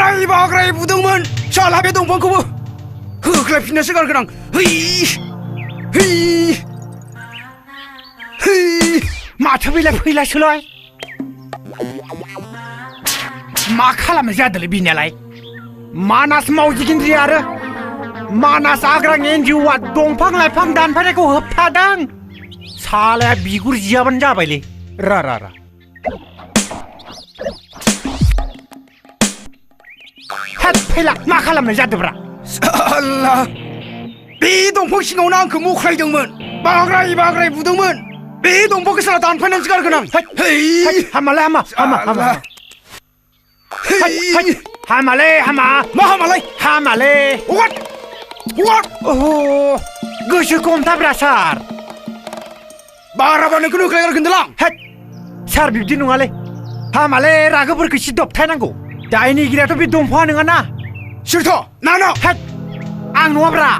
बाग्राय बुदोंमोन साला बे दंफांखौबो होख्लायफिननोसो गारगोन आं माथो बेलाय फैलासोलाय मा खालामनाय जादोंलै बिनियालाय मानास मावजि गिन्द्रि आरो मानास आग्रां एनजिअ'आ दंफां लाइफां दानफायनायखौ होबथादों सालाया बिगुर जियाबानो जाबायलै रा हेद फैला मा खालामनाय जादोंब्रा साला बे दंफां सिङावनो आंखौ मोख्रायदोंमोन बाग्राय बुदोंमोन बे दंफांखौ साला दानफायनानैसो गारगोन आं हामालै हामा मा हामालै हगार गोसोखौ हमथाब्रा सार बाराबा नोंखौनो होख्लायगारगोन दालां हेद सार बिब्दि नङालै हामालै रागोफोरखौ एसे दबथायनांगौ दायनिगिरियाथ' बे दंफाङा नङाना सोरथ' नाना हेद आं नङाब्रा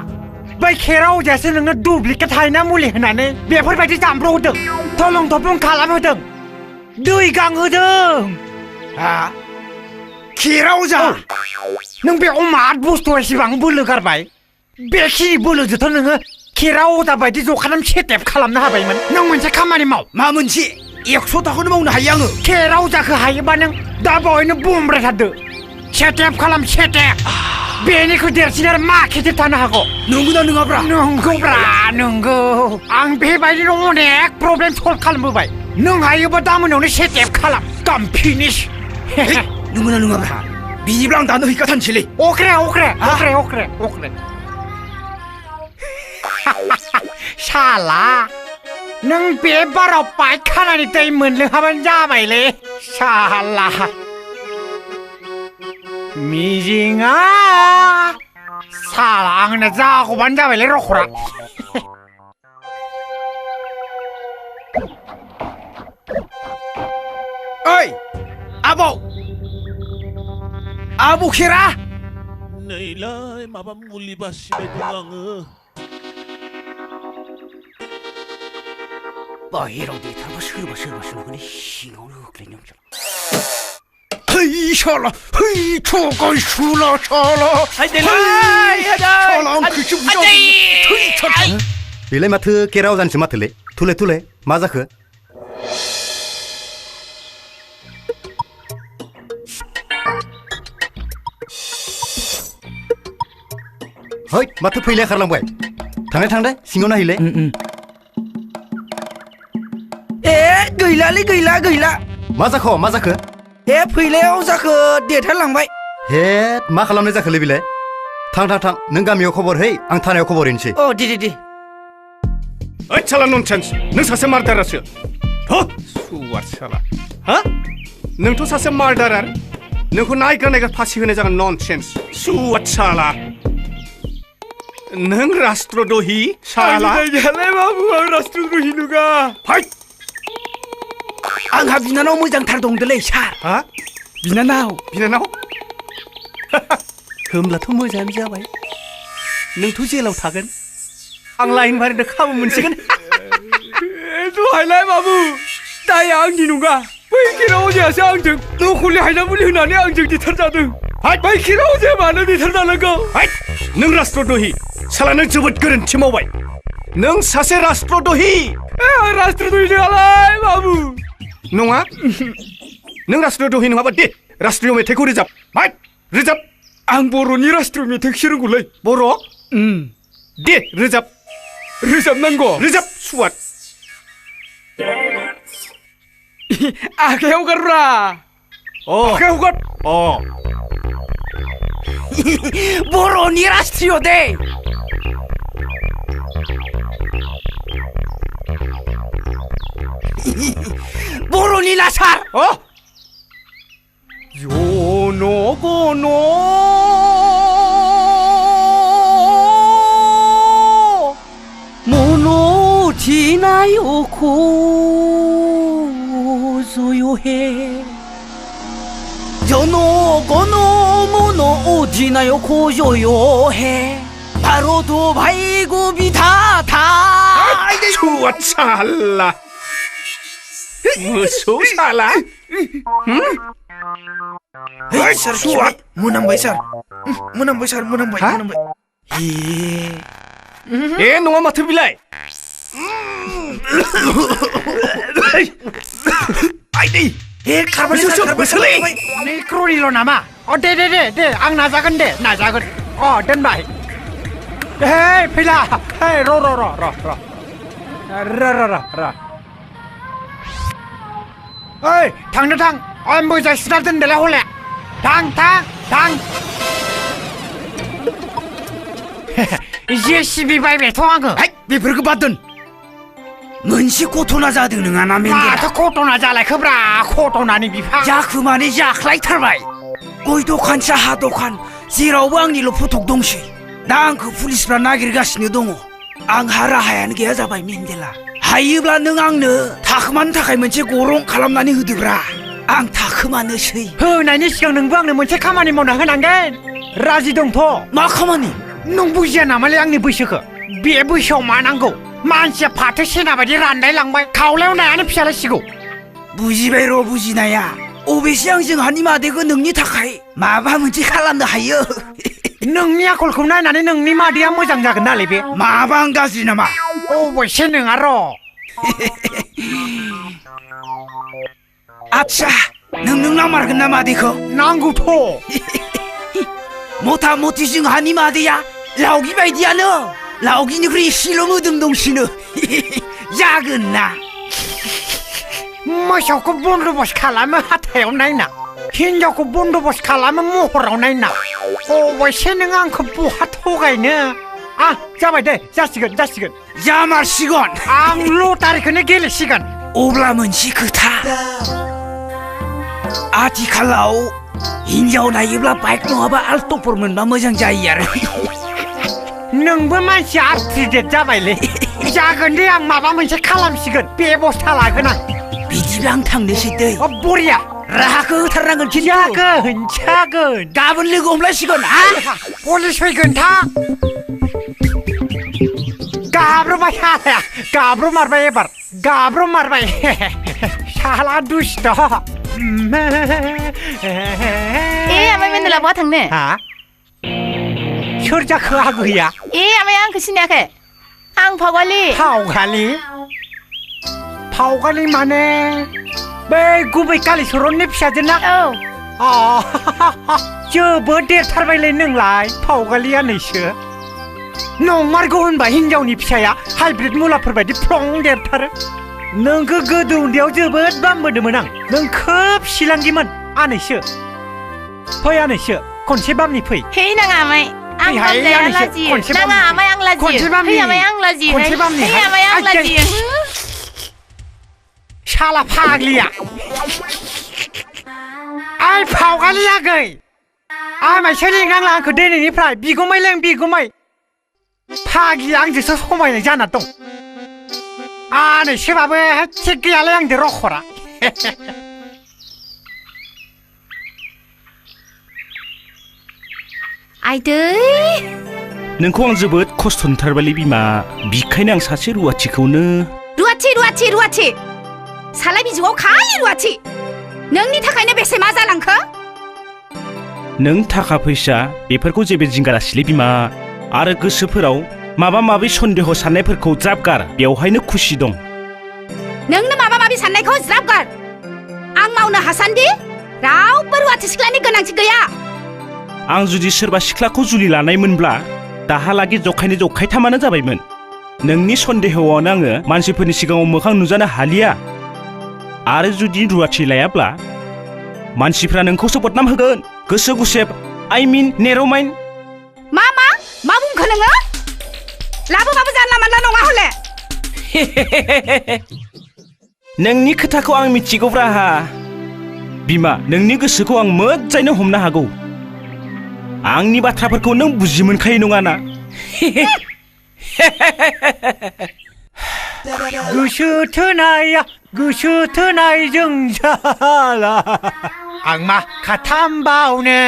बै खेराव अजायासो नोंनो दुप्लिकेट हायनामुलि होनानै बेफोरबायदि जामब्रहोदों थलं थफ्लं खालामहोदों दै गांहोदों हा खेराव अजा नों बे अमात बुस्थुआ एसेबां बोलो गारबाय बेखिनि बोलोजोंथ' नोङो खेराव अजा बायदि जखानाम सेटेप खालामनो हाबायमोन नों मोनसे खामानि माव मा मोनसे 100 थाखौनो मावनो हायो आङो खेराव अजाखौ हायोबा नों दा बावैनो बुंब्रायथारदो सेटेप खालाम सेटेप बेनिख्रुइ देरसिन आरो मा खेथेब थानो हागौ नंगौना नङाब्रा नंगौ आं बेबायदिनो अनेक प्रब्लेम सल्भ खालामबोबाय नों हायोबा दा मोनावनो सेटेप खालाम काम फिनिश नंगौना नङाब्रा बिदिब्ला आं दानो हैखाथारनोसैलै अख्रे साला नों बे बाराव पायखानानि दै मोनलोंहाबानो जाबायलै साला मिजिङा साला आंनो जागौबानो जाबायलै रखरा ओइ आबौ खेरा नैलाय माबा मुलि बासिबाय दं आङो बाहेराव देथारबा सोरबा नुगोन सिङावनो होख्लायनो साला थगाय सुला साला बेलाय माथो केराव जानोसो माथोलै थुले मा जाखो है माथो फैलाय खारलांबाय थांदे सिङाव नायहैलाय गैला मा जाखो ए फैलायाव जाखो देथारलांबाय हे मा खालामनाय जाखोलै बेलाय थां नों गामियाव खबर है आं थानायाव खबर हैनोसै दे ओइ साला ननसेन्स नों सासे मार्डारारसो सुवार साला हा नोंथ' सासे मार्डारार नोंखौ नायग्रा फासि होनाय जागोन ननसेन्स सुवार साला नों राष्ट्रद्रही साला बाबु आं राष्ट्रद्रही नङा आंहा बिनानाव मोजांथार दंदोलै सार हा बिनानाव होमब्लाथ' मोजाङानो जाबाय नोंथ' जेलाव थागोन आं लाइन बारिनो खाबु मोनसिगोन दहायलाय बाबु दाया आंनि नङा बै खेराव अजायासो आंजों नखलि हायनामुलि होनानै आंजों देथारजादों बै खेराव अजाया मानो देथारजानांगौ नों राष्ट्रद्रही साला नों जोबोद गोरोन्थि मावबाय नों सासे राष्ट्रद्रही राष्ट्रद्रही नङालाय बाबु नङा नों राष्ट्रद्रही नङाबा दे राष्ट्रीय मेथाइखौ रोजाब आं बर'नि राष्ट्रीय मेथाइखौसो रोंगौलै बर' दे रोजाबनांगौ रोजाब सुवाद आखायाव गारब्रा आखायाव गार बर'नि राष्ट्रीय दे बर'नि लासार जनगण मन'थिनायख जय हे जनगण मन'थिनायख जय हे भारत भाइगु बिधाता सुवाद साला मोसौ साला Hei, sar suat. Munambay, sar. Munambay, sar. Munambay. ए नङा माथो बिलाय Ay, karbay, sar. Karbay. नेक्र'निल' नामा दे आं नाजागोन दोनबाय हेइ फैला हेइ र ओइ थां मोजां सुना दोनदोलाय हले थां जेसिबि बायबायथ' आङो बेफोरखौ बाद दोन मोनसे घटना जादों नङाना मेन्देला माथो घटना जालायखोब्रा घटनानि बिफा जाखोमानि जाख्लायथारबाय गय दखान साहा दखान जेरावबो आंनिल' फटक दंसै दा आंखौ पुलिसफ्रा नागिरगासिनो दङ आंहा राहायानो गैया जाबाय मेन्देला हायोब्ला नों आंनो थाखोमानो थाखाय मोनसे गरं खालामनानै होदोब्रा आं थाखोमानोसै होनायनि सिगां नोंबो आंनो मोनसे खामानि मावना होनांगोन राजि दंथ' मा खामानि नों बुजिया नामालै आंनि बैसोखौ बे बैसोआव मा नांगौ मानसिया फाथो सेना बायदि रानलाय लांबाय खावलायाव नायानो फिसालायसिगौ बुजिबाय र' बुजिनाया अबेसे आं जोंहानि मादैखौ नोंनि थाखाय माबा मोनसे खालामनो हायो नोंनि आखलखौ नायनानै नोंनि मादैया मोजां जागोन नालाय बे माबा आं गाज्रि नामा अबयसे नङा र' आच्छा नों नामारगोन ना मादैखौ नांगौथ' मथा मथि जोंहानि मादैया लावगि बायदियानो लावगिनिख्रुइ एसेल' मोदोम दंसिनो जागोन ना मोसौखौ बन्दबस्त खालामो हाथायाव नायना हिनजावखौ बन्दबस्त खालामो महराव नायना अबयसे नों आंखौ बहा थगायनो जाबाय दे जासिगोन जामारसिगोन आं लटारिखौनो गेलेसिगोन अब्ला मोनसे खोथा आथिखालाव हिनजाव नायोब्ला बाइक नङाबा आल्ट'फोर मोनबा मोजां जायो आरो नोंबो मानसि आर्थिडेट जाबायलै जागोन दे आं माबा मोनसे खालामसिगोन बेबस्था लागोन आं बिदिब्ला आं थांनोसै दै बरिया राहाखौ होथारनांगोन जागोन गाबोन लोगो हमलायसिगोन पुलिस फैगोन गाब्र'मारबाय एबार गाब्र'मारबाय साला दुष्ट आमाय मेन्देला बहा थांनो सोर जाखो आगैया आमाय आंखौ सिनायाखै आं फावगालि माने बै गुबै कालिचरननि फिसाजो ना जोबोद देरथारबायलै नोंलाय फावगालियानैसो नंमारगौ होनबा हिनजावनि फिसाया हाइब्रिद मुलाफोर बायदि फ्लं देरथारो नोंखौ गोदो उन्दैयाव जोबोद बामबोदोंमोन आं नों खोब सिलांगिमोन आनैसो फै आनैसो खनसे बामनि फै हे नाङा आमाय आं लाजियो नाङा आमाय आं लाजियो हे आमाय आं लाजियो हे आमाय आं लाजियो शाला फाग्लिया आइ फावगालि आगै आमायसो लिंनांला आंखौ दिनैनिफ्राय बिगुमै लें बिगुमै फाग्लिया आंजोंसो समायनाय जाना दं आनैसोबाबो थिग गैयालै आंजों रखरा आइदै नोंखौ आं जोबोद खस्थ' नुथारबायलै बिमा बिखायनो आं सासे रुवाथिखौनो रुवाथि सालाय बिजौआव खालि रुवाथि नोंनि थाखायनो बेसे मा जालांखो नों थाखा फैसा बेफोरखौ जेबो जिंगा दासिलै बिमा आरो गोसोफोराव माबा माबि सन्देह साननायफोरखौ ज्राब गार बेवहायनो खुसि दं नोंनो माबा माबि साननायखौ ज्राब गार आं मावनो हासान्दि रावबो रुवाथि सिख्लानि गोनांथि गैया आं जुदि सोरबा सिख्लाखौ जुलि लानायमोनब्ला दाहालागि जखायथामानो जाबायमोन नोंनि सन्देहआवनो आङो मानसिफोरनि सिगाङाव मोखां नुजानो हालिया आरो जुदि रुवाथि लायाब्ला मानसिफ्रा नोंखौसो बदनाम होगोन गोसो गुसेब नेर'माइन मा बुंखो नोङो लाबोबाबो जानला मानला नङा हले नोंनि खोथाखौ आं मिथिगौब्रा बिमा नोंनि गोसोखौ आं मोजाङैनो हमनो हागौ आंनि बाथ्राफोरखौ नों बुजि मोनखायो नङाना गोसो थोनायजों जाला आं मा खाथामबावनो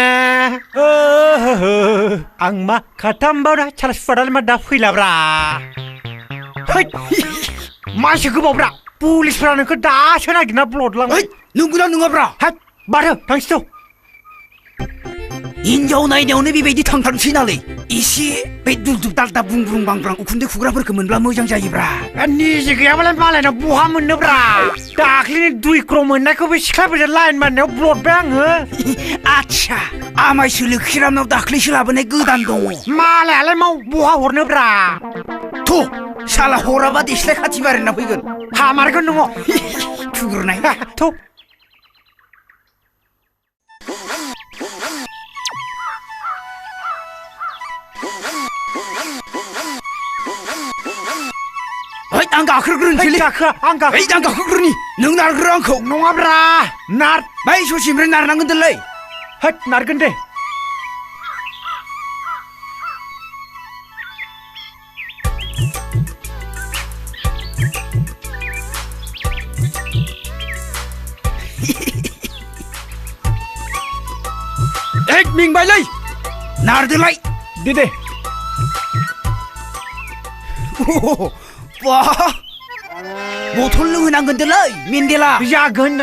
साला सुपादाल मा दा फैलाब्रा मानसि गोबावब्रा पुलिसफ्रा नोंखौ दासो नागिरना ब्लड लांबाय ओइ नंगौना नङाब्रा हाट बारो थांसै हिनजाव नायनायावनो बेबायदि थांथारनोसै नालै एसे बे दुब दालदा बुंब्रुं बांब्रां उखुन्दै खुग्राफोरखौ मोनब्ला मोजां जायोब्रा निजे गैयाबालाय मालायनाव बहा मोननोब्रा दाख्लिनि 2 क्र'र मोननायखौ बे सिख्लाफोरजों लाइन मारनायाव ब्लडबाय आङो आच्छा आमाय सोलो खिरामनाव दाख्लैसो लाबोनाय गोदान दङ मालायालाय बहा हरनोब्रा थ' साला हराबा देस्लाय खाथि बारायना फैगोन हामारगोन नङ थुग्रोनाय थ' ओइ आं गाखोग्रोनोसैलै आं गाखोग्रोनि नों नारग्रो आंखौ नङाब्रा नार बै ससेनिफ्राय नारनांगोन दोनलै होद नारगोन दे एक मिंबायलै नारदोलाय दे बा बथल लोंहोनांगोन दोलै मेन्देला जागोन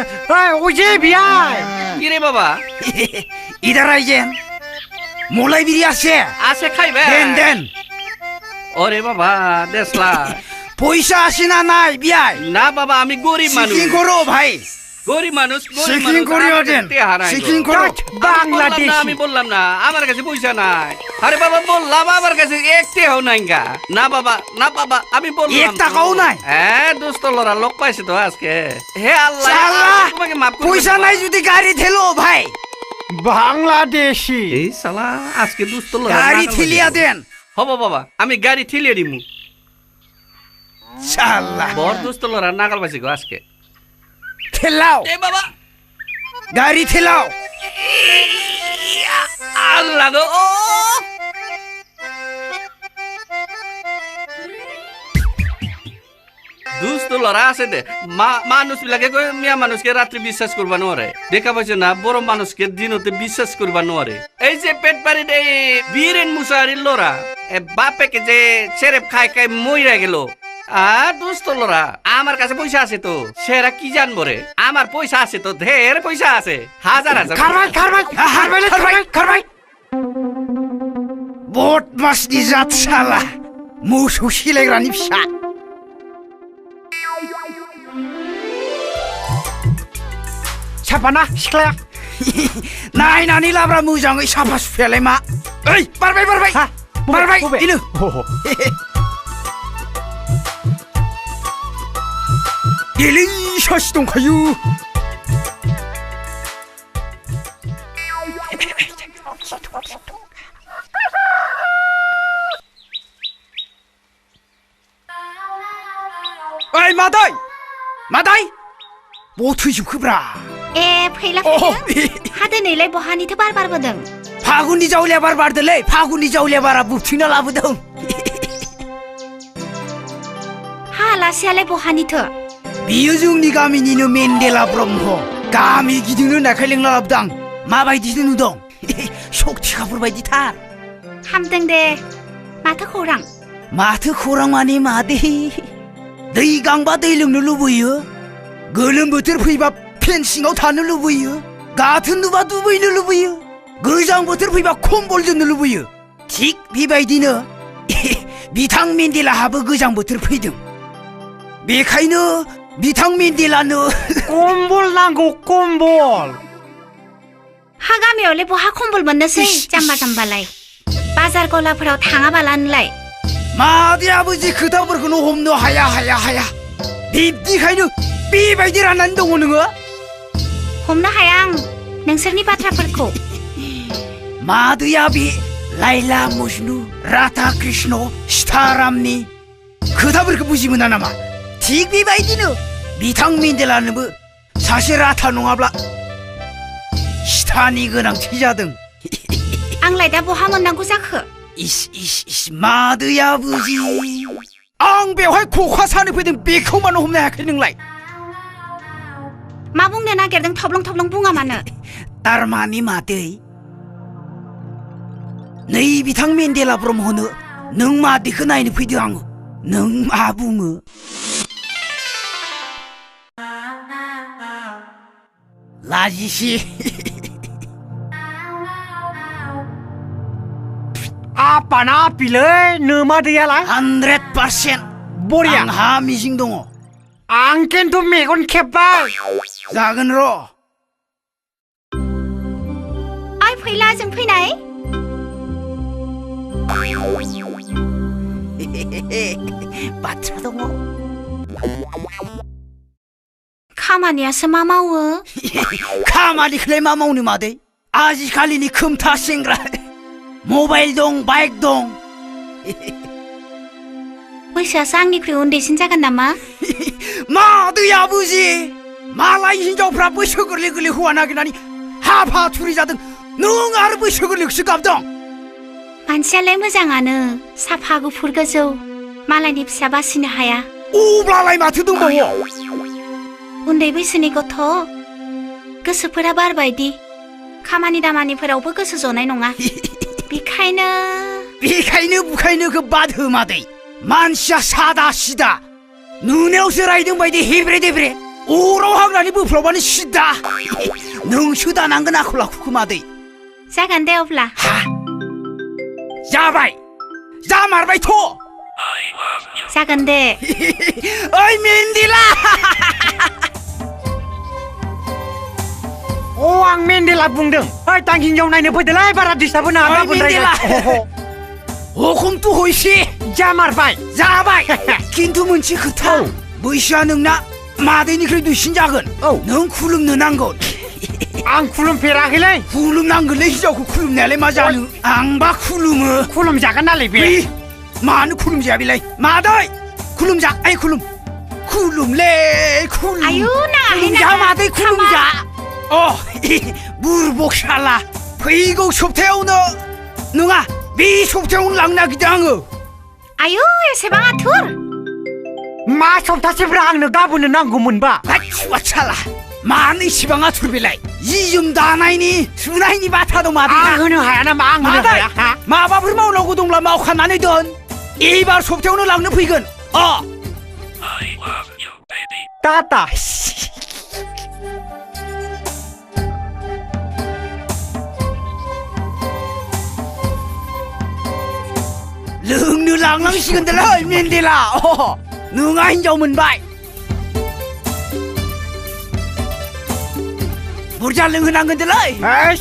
अजे बियाय কিরে বাবা इधर आइजेन मलाई बिरि আছে আছে খাইবে দেন ওরে বাবা দেশলা পয়সা আছে না নাই বিয়াই না বাবা আমি গরিব মানুষ সিকিং করো ভাই গরিব মানুষ সিকিং করিও দেন সিকিং করো বাংলাদেশ আমি বললাম না আমার কাছে পয়সা নাই আরে বাবা বললাম আমার কাছে একটাও নাই গা না বাবা আমি বললাম এক টাকাও নাই হ্যাঁ দোস্ত লরা লোক পাইছে তো আজকে হে আল্লাহ তোমাকে মাফ করুন পয়সা নাই যদি গাড়ি ঠেলো ভাই বাংলাদেশি এই শালা আজকে দোস্ত লরা গাড়ি ঠেলিয়া দেন হবো বাবা আমি গাড়ি ঠেলিয়ে দিমু শালা বড় দোস্ত লরা নাগাল পাইছে গো আজকে ঠেলাও এ বাবা গাড়ি ঠেলাও আল্লাহ গো ও দুষ্ট লড়া আছে দে মানুষ বিলাকে মিয়া মানুষকে রাত্রি বিশ্বাস করবা নোয়ারে দেখা পাইছো না বড় মানুষকে দিনতে বিশ্বাস করবা নোয়ারে এই যে পেট বাড়ি এই বীরেন মুসারির লড়া বাপেকে যে সেরেপ খাই খাই মইরা গেল দুষ্ট লড়া আমার কাছে পয়সা আছে তো সেরা কি জানবো রে আমার পয়সা আছে তো ঢের পয়সা আছে হাজার খারবাই বট মাসনি জাত শালা मोसौ सिलायग्रानि फिसा साफाना सिख्लाया नायनानै लाब्रा मोजाङै साफा सुफायालाय मा ओइ बारबाय इनो गेलै सासि दंखायो ओइ मादै बथैजोबखोब्रा ए फैला हा दिनैलाय बहानिथो बार बारबोदों फागुननि जावलिया बार बारदोलै फागुननि जावलिया बारा बुथैना लाबोदों हा आलासियालाय बहानिथो बियो जोंनि गामिनिनो मेन्देला ब्रह्म गामि गिदिंनो होननायखाय लेंना लाबोदां माबायदिथो नुदों सक्तिखाफोर बायदिथार हामदों दे माथो खौरां माने मादे दै गांबा दै लोंनो लुबैयो गोलोम बोथोर फैबा फेन सिङाव थानो लुबैयो गाथोन नुबा दुगैनो लुबैयो गोजां बोथोर फैबा कम्बल जोमनो लुबैयो थिग बेबायदिनो बिथां मेन्देलाहाबो गोजां बोथोर फैदों बेखायनो बिथां मेन्देलानो कम्बल नांगौ कम्बल हा गामियावलाय बहा कम्बल मोननोसै जाम्बा जाम्बालाय बाजार गलाफोराव थाङाबालानोलाय मादैयाबो जे खोथाफोरखौनो हमनो हाया बिब्दिखायनो बेबायदि राननानै दङ नोङो हमनो हाया आं नोंसोरनि बाथ्राफोरखौ मादैया बे लाइला मजनु राधा कृष्ण सीतारामनि खोथाफोरखौ बुजि मोना नामा थिग बेबायदिनो बिथां मेन्देलानोबो सासे राधा नङाब्ला सीतानि गोनांथि जादों आंलाय दा बहा मोननांगौ जाखो इस मादैया बुजि आं बेवहाय खखा सानो फैदों बेखौ मानो हमनो हायाखै नोंलाय मा बुंनो नागिरदों थब्लं बुङा मानो तारमाने मादै नै बिथां मेन्देला ब्रह्मनो नों मादैखौ नायनो फैदों आङो नों मा बुङो लाजिसि आपाना आपिलै नोमा दैयालाय 100% बरिया आंहा मिजिं दङ आं खिन्थु मेगन खेब्बाय जागोन र' आइ फैला जों फैनाय बाथ्रा दङ खामानियासो मा मावो खामानिखौलाय मा मावनो मादै आजिखालिनि खोमथा सेंग्रा मबाइल दं बाइक दं बैसोआसो आंनिख्रुइ उन्दैसिन जागोन नामा मादैया बुजि मालाय हिनजावफ्रा बैसो गोरलै गोरलै हौवा नागिरनानै हाफा थुरि जादों नों आरो बैसो गोरलैखौसो गाबदों मानसियालाय मोजाङानो साफा गुफुर गोजौ मालायनि फिसा बासिनो हाया अब्लालाय माथो दंबावो उन्दै बैसोनि गथ' गोसोफोरा बारबायदि खामानि दामानिफोरावबो गोसो जनाय नङा बेखायनो बुखायनोखौ बाद हो मादै मानसिया सादा सिदा नुनायावसो रायदों बायदि हेब्रे देब्रे अराव हाग्रानि बोफ्लावबानो सिदा नोंसो दानांगोन आखल आखुखौ मादै जागोन दे अब्ला जाबाय जामारबायथ' जागोन दे ओइ मेन्दिला आं मेन्देला बुंदों ओइ तां हिनजाव नायनो फैदोलाय बारा दिस्टार्ब होनो हागोन मेन्देला हुकुम तु हयसे जामारबाय जाबाय खिन्थु मोनसे खोथा बैसोआ नोंना मादैनिख्रुइ दुइसिन जागोन नों खुलुमनो नांगोन आं खुलुमफेराखैलै खुलुमनांगोनलै हिनजावखौ खुलुमनायालाय मा जानो आंबा खुलुमो खुलुमजागोन नालाय बे मानो खुलुमजाया बेलाय मादै खुलुमजा आइ खुलुमलै खुलुम आयु खुलुमजा मादै खुलुमजा बुरबक साला फैगौ सप्तायावनो नङा बे सप्तायावनो लांनो नागिरदों आङो आयु एसेबां आथुर मा सप्तासेब्रा आंनो गाबोननो नांगौमोनबा साला मानो इसिबां आथुर बेलाय जि जोम दानायनि सुनायनि बाथ्रा दं मादै आं होनो हाया नामा आं होनो हाया माबाफोर मावनांगौ दंब्ला मावखानानै दोन एबार सप्तायावनो लांनो फैगोन टाटा लोंनो लांनांसिगोन दालाय मेन्देला नोंहा हिनजाव मोनबाय बुरजा लोंहोनांगोन दालाय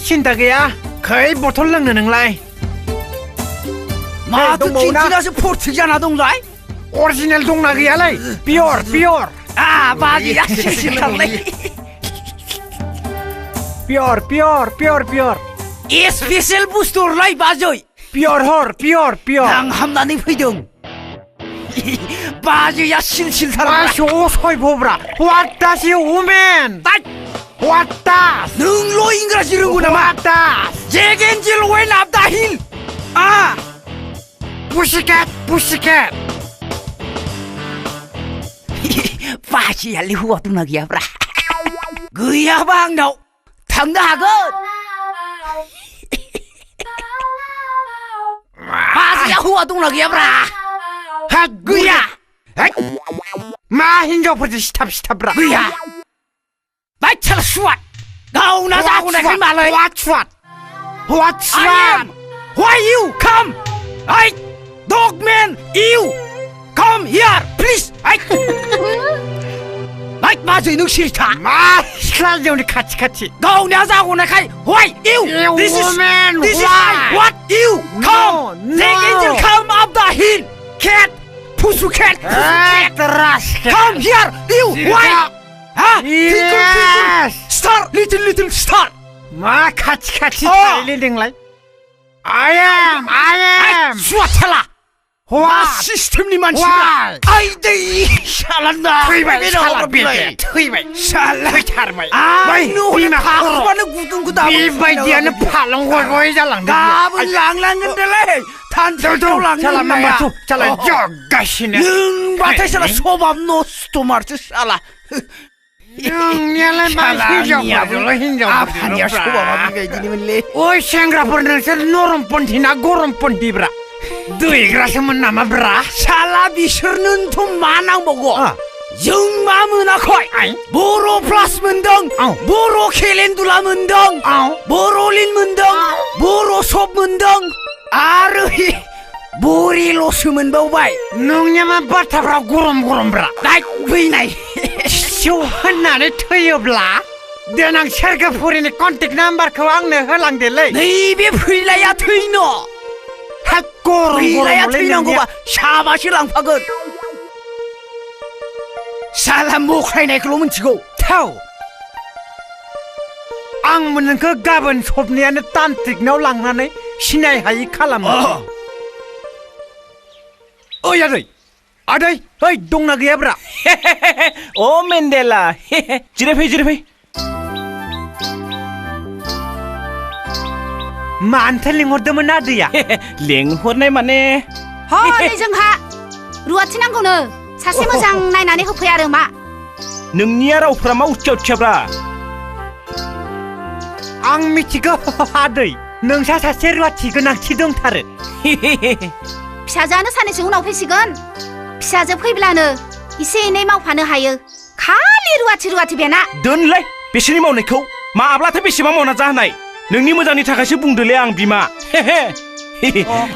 सिन्था गैया खै बथल लोंनो नोंलाय माथो केन्टिनासो फरथिक जाना दंलाय अरिजिनेल दंना गैयालाय पियर बाजिया सिसिलांलाय पियर स्पेशल बुस्थुलाय बाजै पियर आं हामनानै फैदों बाजैया सिलसिलथार सयबब्रा What does you woman? What does? नोंल' इंराजि रोंगौ नामा Jack Angel went up the hill Pussycat बाजैयालाय हौवा दंना गैयाब्रा गैयाबा आंनाव थांनो हागोन बाजैया हौवा दंना गैयाब्रा गैया मा हिनजावफोरजों सिथाबब्रा गैया बाइचाला सुवाट गावना जागोनाखै मालाय What Why you come dog man you come here please बाजै नों सिरि था मा सिख्ला हिनजावनि खाथि गावना जागोनाखै Why you This is what you come Jack Angel come up the hill cat pussycat come here you why Yes star little star मा खाथि थायोलै नोंलाय I am सुवाथाला मा सिस्टेमनि मानसिफ्रा आइदै सालाना थैबाय साला थैथारबाय हाखुबानो गुदुंखौ दाबो बेबायदियानो फालं गय जालांदों गाबोन लांनांगोन दालाय थानसालियाव लांनो जगासिनो नोंबाथाय साला सबाब नस्थ' मारसो साला नोंनियालाय मा हिनजावफोरजोंल' सबाबा बेबायदिनोमोनलै ओइ सेंग्राफोर नोंसोर नरमपन्थि ना गरमपन्थिब्रा दैग्रासोमोन नामा ब्रा साला बिसोरनोथ' मा नांबावगौ जों मा मोनाखै बर' प्लास मोनदों बर' केलेन्डुला मोनदों बर' लिन मोनदों बर' सब मोनदों आरो बरिल'सो मोनबावबाय नोंनिया मा बाथ्राफ्रा गरम-गरमब्रा नाय फैनाय सिउ होननानै थैयोब्ला देनां सोरगोफुरिनि कन्टेक्ट नाम्बारखौ आंनो होलांदोलै नैबे फैलाया थैनो फैलाया थैनांगौबा साबासो लांफागोन साला मख्रायनायखौल' मिथिगौ थाव आं नोंखौ गाबोन सबनियानो तान्त्रिकनाव लांनानै सिनाय हायि खालामो ओइ आदै ओइ दंना गैयाब्रा अ मेन्देला जिरायफै मानोथो लिंहरदोंमोन आदैया लेंहरनाय माने हनै जोंहा रुवाथि नांगौनो सासे मोजां नायनानै होफै आरो मा नोंनिया रावफ्रा मा उथिया आं मिथिगौ आदै नोंसा सासे रुवाथि गोनांथि दंथारो फिसाजोआनो साननैसो उनाव फैसिगोन फिसाजो फैब्लानो एसे एनै मावफानो हायो खालि रुवाथि बेना दोनलाय बिसोरनि मावनायखौ माब्लाथो बेसेबां मावना जाहोनाय नोंनि मोजांनि थाखायसो बुंदोलै आं बिमा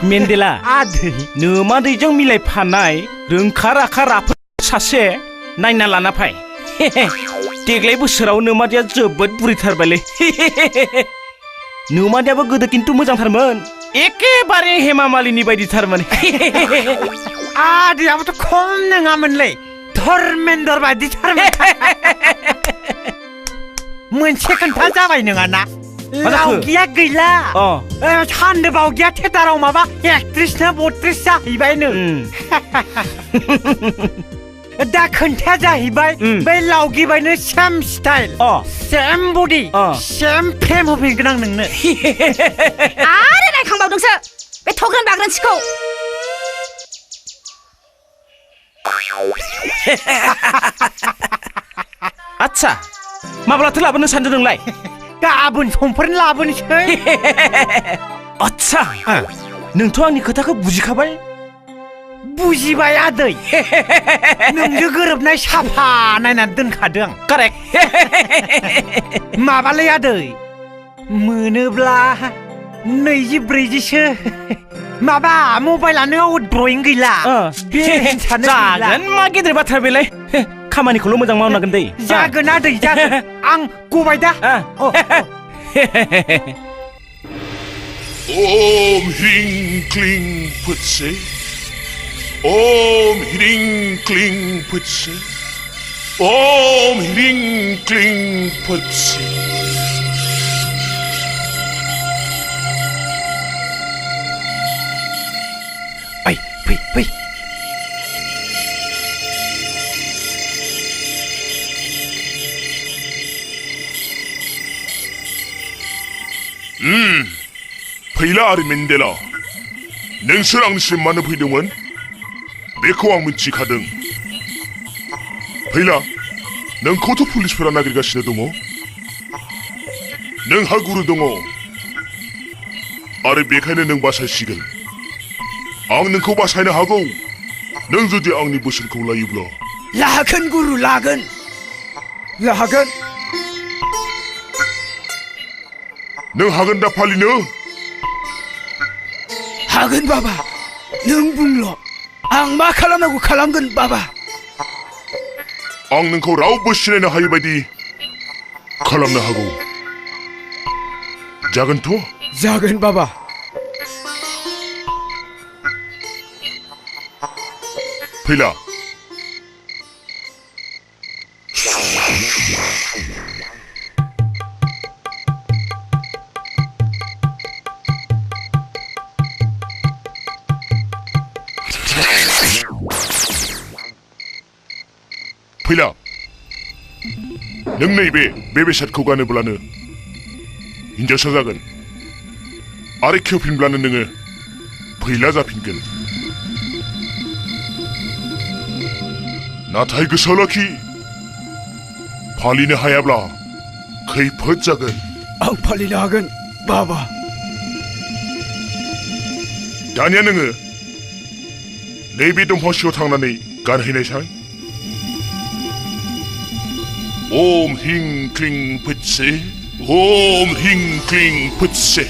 मेन्देला आदै नोमादैजों मिलायफानाय रोंखा राखा राफोद सासे नायना लाना फाय देग्लाय बोसोराव नोमादैया जोबोद बुरिथारबायलै नोमादैयाबो गोदो खिन्थु मोजांथारमोन एखेबारे हेमा मालिनी बायदिथारमोन आदैयाबोथ' खम नङामोनलै धर्मेन्द्र बायदिथारमोन मोनसे खोन्था जाबाय नङाना लावगिया गैला सान्दो बावगिया थियेटाराव माबा एक्ट्रिसनो बट्रिस जाहैबायनो दा खोन्थाया जाहैबाय बै लावगिबायनो सेम स्टाइल सेम बडि सेम फ्रेम होफैगोन आं नोंनो आरो नायखांबावदोंसो बे थग्रोन बाग्रोनसिखौ आच्छा माब्लाथो लाबोनो सानदों नोंलाय गाबोन समफोर लाबोनोसै आच्छा नोंथ' आंनि खोथाखौ बुजिखाबाय बुजिबाय आदै नोंजों गोरोबनाय साफा नायनानै दोनखादों कारेक्ट माबालै आदै मोनोब्ला 20-40सो माबा मबाइलानो ड्रयिं गैला जागोन मा गेदेर बाथ्रा बेलाय खामानिखौल' मोजां मावनांगोन दै जागोन आदै जागोन आं गबाय दा ओम ह्रीं क्लीं फुत्से ओम ह्रीं क्लीं फुत्से ओम ह्रीं क्लीं फुत्से फै फैला आरो मेन्देला नोंसोर आंनिसिम मानो फैदोंमोन बेखौ आं मिथिखादों फैला नोंखौथ' पुलिसफोरा नागिरगासिनो दङ नोंहा गुरु दङ आरो बेखायनो नों बासायसिगोन आं नोंखौ बासायनो हागौ नों जुदि आंनि बोसोनखौ लायोब्ला लागोन गुरु लागोन नों हागोन दा फालिनो हागोन बाबा नों बुंल' आं मा खालामनांगौ खालामगोन बाबा आं नोंखौ रावबो सिनायनो हायै बायदि खालामनो हागौ जागोनथ' जागोन बाबा फैला फैला नों नैबे बेसादखौ गानोब्लानो हिनजावसा जागोन आरो खेवफिनब्लानो नोङो फैला जाफिनगोन नाथाय गोसोआव लाखि फालिनो हायाब्ला खैफोद जागोन आं फालिनो हागोन बाबा दानिया नोङो नैबे दंफां सिङाव थांनानै गानहैनायसाय ओम हिं क्लिं फुत्से ओम हिं क्लिं फुत्से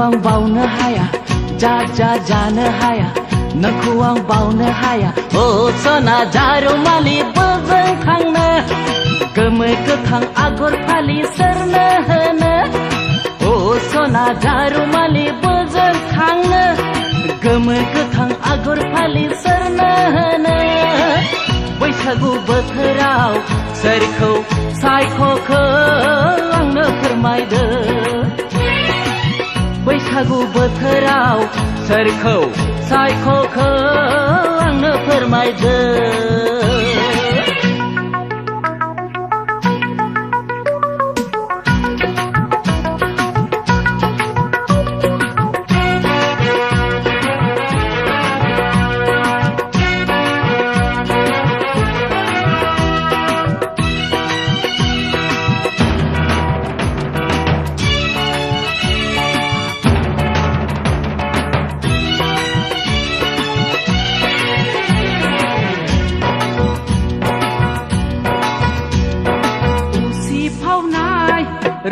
आं बावनो हाया जा जानो हाया नोंखौ आं बावनो हाया ओ सना जारुमालि बोजों थांनो गोमो गोथां आगर फालि सोरनो होनो ओ सना जारुमालि बोजों थांनो गोमो गोथां आगर फालि सोरनो होनो बैसागु बोथोराव सोरखौ सायख'खो आंनो फोरमायदो बैसागु बोथोराव सोरखौ सायख'खो आंनो फोरमायदो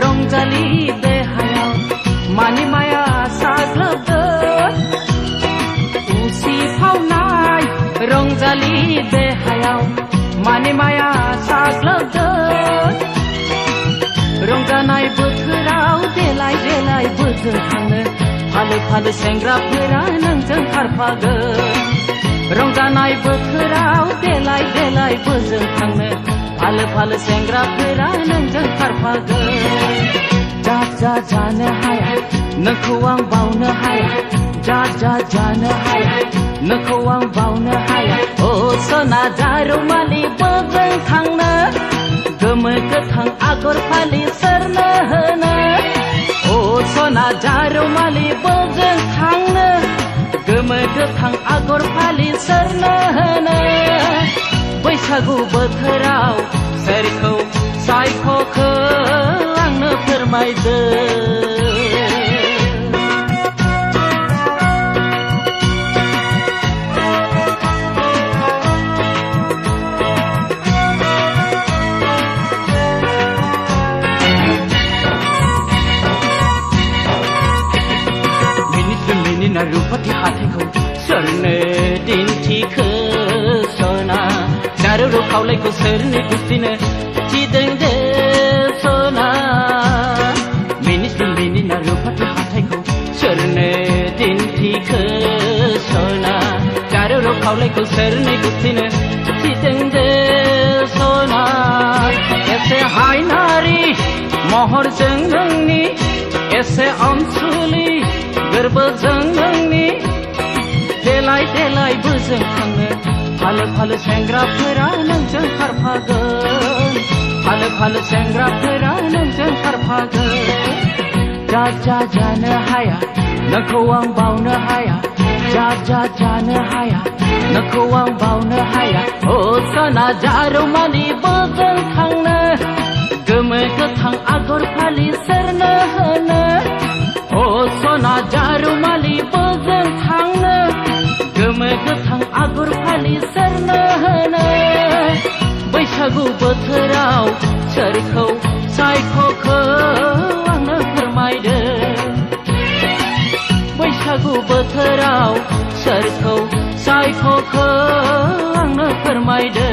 रंजालि देहायाव मानि माया साग्लोबदो उसिफावनाय रंजालि देहायाव मानि माया साग्लोबदो रंजानाय बोथोराव देलाय देलाय बोजों थांनो फालो फालो सेंग्राफोरा नोंजों खारफागोन रंजानाय बोथोराव देलाय देलाय बोजों थांनो फालो फालो सेंग्राफोरा नोंजों खारफागोन जा जानो हाया नोंखौ आं बावनो हाया जा जानो हाया नोंखौ आं बावनो हाया ओ सना जारुमालि बोजों थांनो गोमो गोथां आगर फालि सोरनो होनो ओ सना जारुमालि बोजों थांनो गोमो गोथां आगर फालि सोरनो होनो बैसागु बोथोराव सोरखौ सायख'खो आंनो फोरमायदो मिनिना रुपाथि हाथायखौ सोरनो दिन्थिखो सना जारौ खावलायखौ सोरनो गुस्थिनो थिदों दे सना मिनिना रुपाथि हाथायखौ सोरनो दिन्थिखो सना जारौ खावलायखौ सोरनो गुस्थिनो थिदों दे सना एसे हायनारि महरजों नोंनि एसे अनसुलि गोरबोजों नोंनि देलाय देलाय बोजों थांनो फालो फालो सेंग्राफोरा नोंजों खारफागोन फालो फालो सेंग्राफोरा नोंजों खारफागोन जा जानो हाया नोंखौ आं बावनो हाया जा जानो हाया नोंखौ आं बावनो हाया ओ सना जारुमालि बोजों थांनो गोमो गोथां आगर फालि सोरनो होनो ओ सना जारुमालि बोजों थांनो गोमो गोथां आगर फालि सोरनो होनो बैसागु बैसागु बोथोराव सोरखौ सायख'खो आंनो फोरमायदो बैसागु बोथोराव सोरखौ सायख'खो आंनो फोरमायदो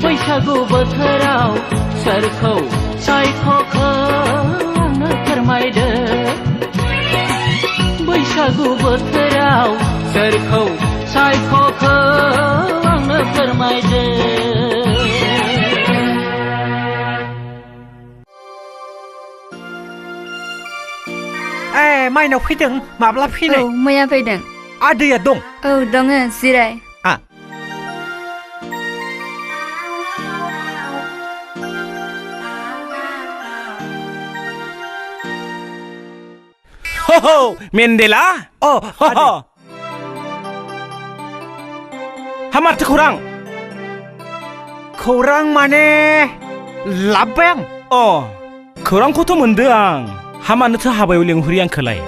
बैसागु बोथोराव सोरखौ सायख'खो आंनो फोरमायदो बैसागु बोथोराव सोरखौ सायख'खो आंनो फोरमायदो माइनाव फैदों माब्ला फैनाय मैया फैदों आदैया दं औ दङ जिराय हो मेन्देला हामारथो खौरां माने लाबबाय आं खौरांखौथ' मोनदो आं हामानोथो हाबायाव लेंहरि आंखोलाय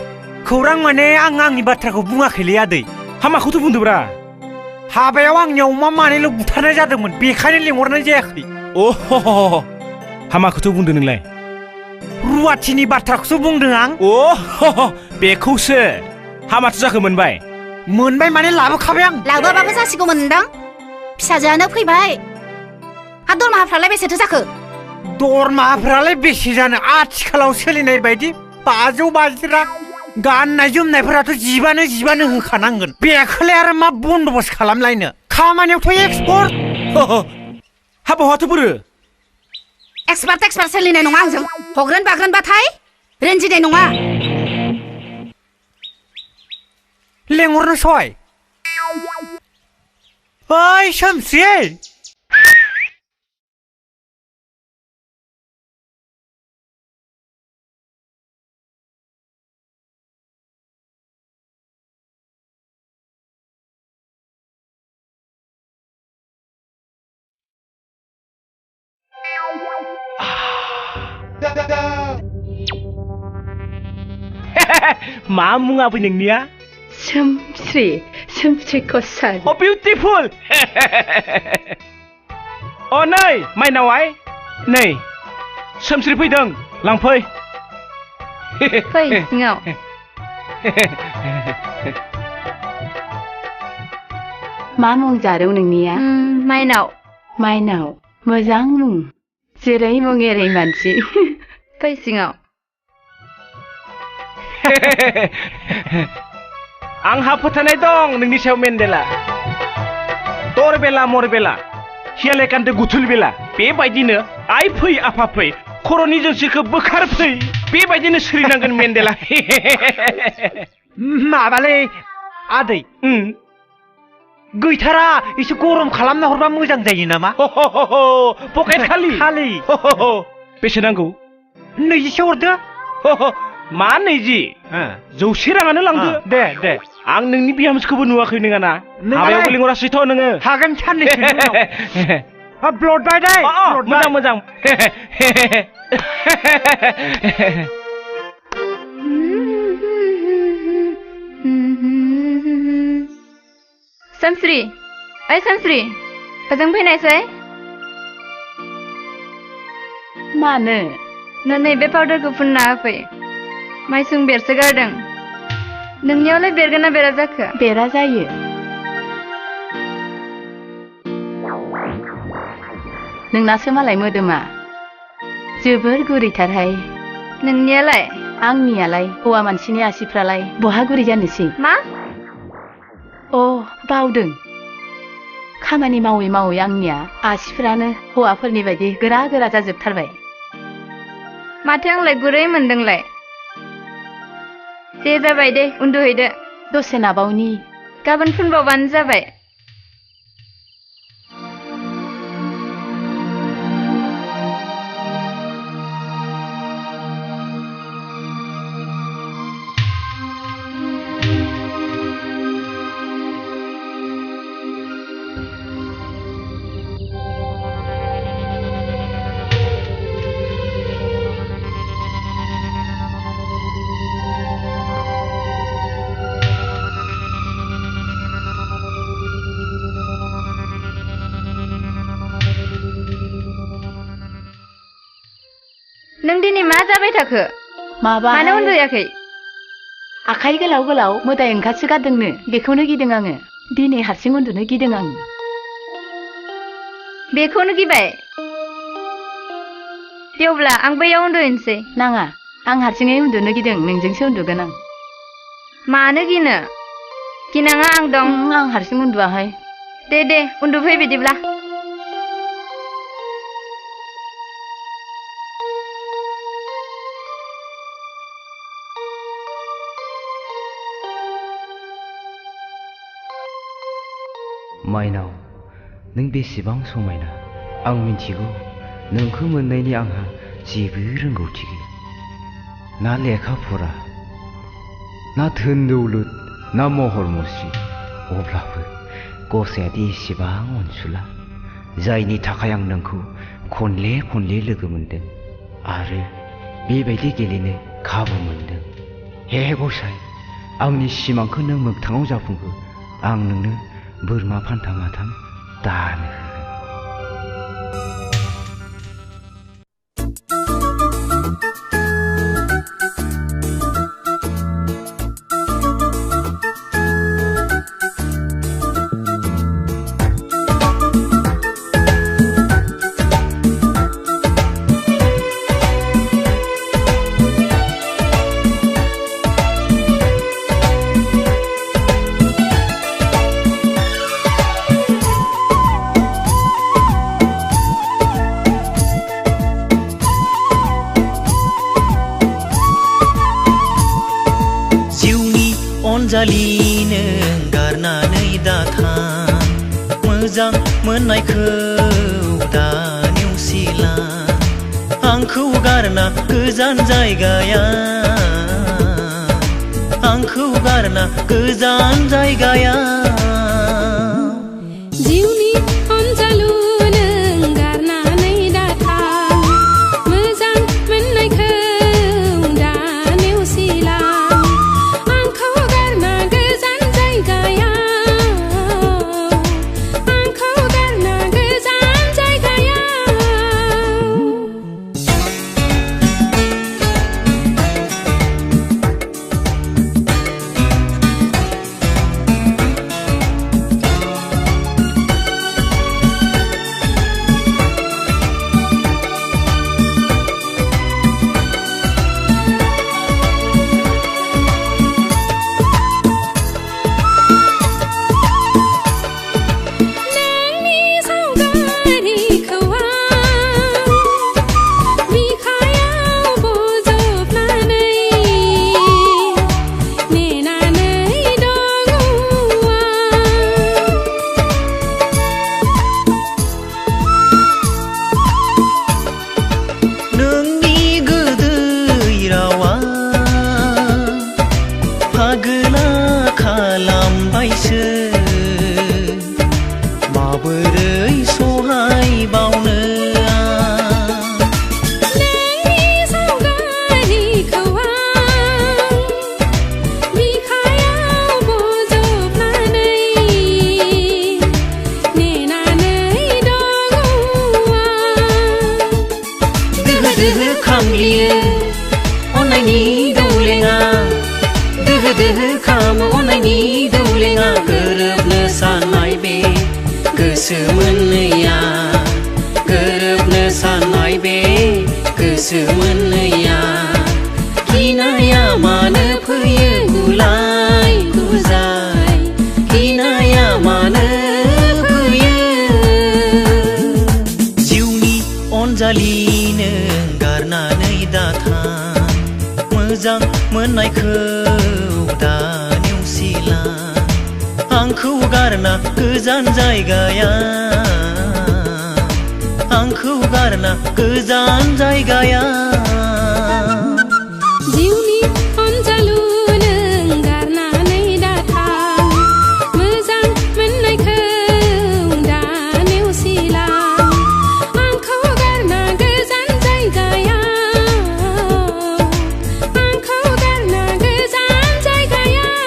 खौरां माने आं आंनि बाथ्राखौ बुङाखैलै आदै हामाखौथ' बुंदोब्रा हाबायाव आंनियाव अमा मानैल' बुथारनाय जादोंमोन बेखायनो लेंहरनाय जायाखै हामाखौथ' बुंदो नोंलाय रुवाथिनि बाथ्राखौसो बुंदों आं बेखौसो हामाथो जाखो मोनबाय माने लाबोखाबाय आं लाबोआबाबो जासिगौमोन नोंदां फिसाजोआनो फैबाय हा दरमाहाफ्रालाय बेसेथो जाखो दरमाहाफ्रालाय बेसे जानो आथिखालाव सोलिनाय बायदि 550 रां गाननाय जोमनायफोराथ' जिबानो होखानांगोन बेखौलाय आरो मा बन्दबस्त खालामलायनो खामानियावथ' एक्सपर्ट हाबायाथ' बोरो एक्सपार्ट सोलिनाय नङा आंजों हग्रोन बाग्रोनबाथाय रेन्जिनाय नङा लेंहरनो सय ओइ सोमस्रि मा मुङाबो नोंनिया सोमस्रि कसारि बिउटिफुल नै माइनावाय नै सोमस्रि फैदों लांफै फै सिङाव मा मुं जादों नोंनिया माइनाव मोजां मुं जेरै मुं एरै मानसि फै सिङाव आंहा फोथायनाय दं नोंनि सायाव मेन्देला दरबेला मरबेला हियाले कान्ते गुथुल बेला बेबायदिनो आइ फै आफा फै खर'नि जोंसिखौ बोखार फै बेबायदिनो सोलिनांगोन मेन्देला माबालै आदै गैथारा एसे गरम खालामना हरबा मोजां जायो नामा पकेट खालि बेसे नांगौ 20 हरदो मा 20 100 राङानो लांदो दे आं नोंनि बिहामजोखौबो नुवाखै नोङाना हाबायावबो लिंहरासैथ' नोङो हागोन साननैसो ब्लड बाय दे मोजां सोमस्रि ओजों फैनायसै मानो नों नैबे पाउडारखौ फुनना होफै माइसुं बेरसो गारदों नोंनियावलाय बेरगोन ना बेरा जाखो बेरा जायो नोंनासो मालाय मोदोमा जोबोर गुरैथारहाय नोंनियालाय आंनियालाय हौवा मानसिनि आसिफ्रालाय बहा गुरै जानोसै मा बावदों खामानि मावै आंनिया आसिफ्रानो हौवाफोरनि बायदि गोरा जाजोबथारबाय माथो आंलाय गुरै मोनदोंलाय दे जाबाय दे उन्दुहैदो दसे नाबावनि गाबोन फुनबावबानो जाबाय नों दिनै मा जाबाय थाखो माबा मानो उन्दुयाखै आखाइ गोलाव गोलाव मोदाय ओंखारसो गारदोंनो बेखौनो गिदों आङो दिनै हारसिं उन्दुनो गिदों आं बेखौनो गिबाय दे अब्ला आं बैयाव उन्दुहैनोसै नाङा आं हारसिङै उन्दुनो गिदों नोंजोंसो उन्दुगोन आं मानो गिनो गिनाङा आं दं आं हारसिं उन्दुआहाय दे उन्दुफै बिदिब्ला माइनाव नों बेसेबां समायना आं मिथिगौ नोंखौ मोननायनि आंहा जेबो रोंगौथि गैया ना लेखा फरा ना धोन दौलत ना महर मुस्रि अब्लाबो गसायादि एसेबां अनसुला जायनि थाखाय आं नोंखौ खनले खनले लोगो मोनदों आरो बेबायदि गेलेनो खाबु मोनदों हे गसाय आंनि सिमांखौ नों मोगथाङाव जाफुंहो आं नोंनो बोरमा फान्था माथाम दानो अनजालिनो गारनानै दाथां मोजां मोननायखौ दा नेवसिला आंखौ गारना गोजान जायगाया आंखौ गारना गोजान जायगाया जिउनि अनजालु नों गारनानै दाथां मोजां मोननायखौ दा नेवसिला आंखौ गारना गोजान जायगाया आंखौ गारना गोजान जायगाया जिउनि अनजालु नों गारनानै दाथां मोजां मोननायखौ दा नेवसिला आंखौ गारना गोजान जायगाया आंखौ गारना गोजान जायगाया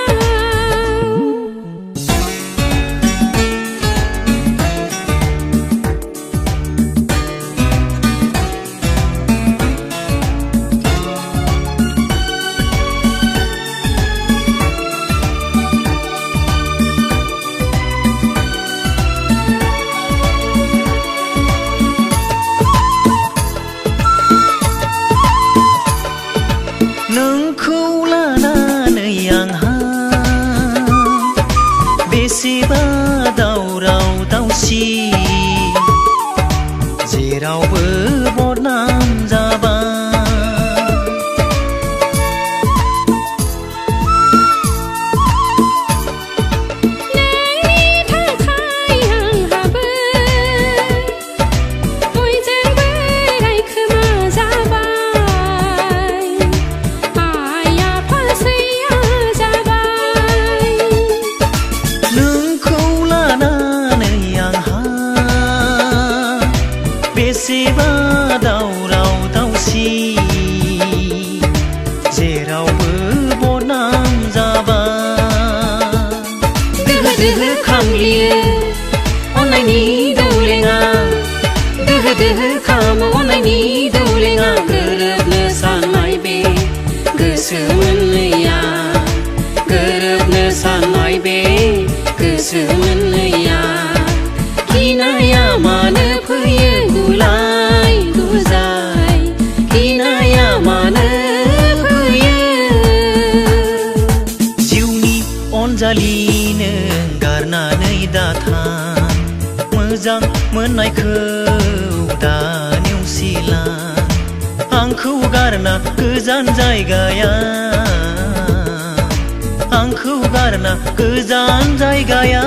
गोसो मोननैया गिनाया मानो फैयो गुलाय गुजाय गिनाया मानो फैयो जिउनि अनजालिनो गारनानै दाथां मोजां मोननायखौ दा नेवसिला आंखौ गारना गोजान जायगाया आंखौ गारना गोजान जायगाया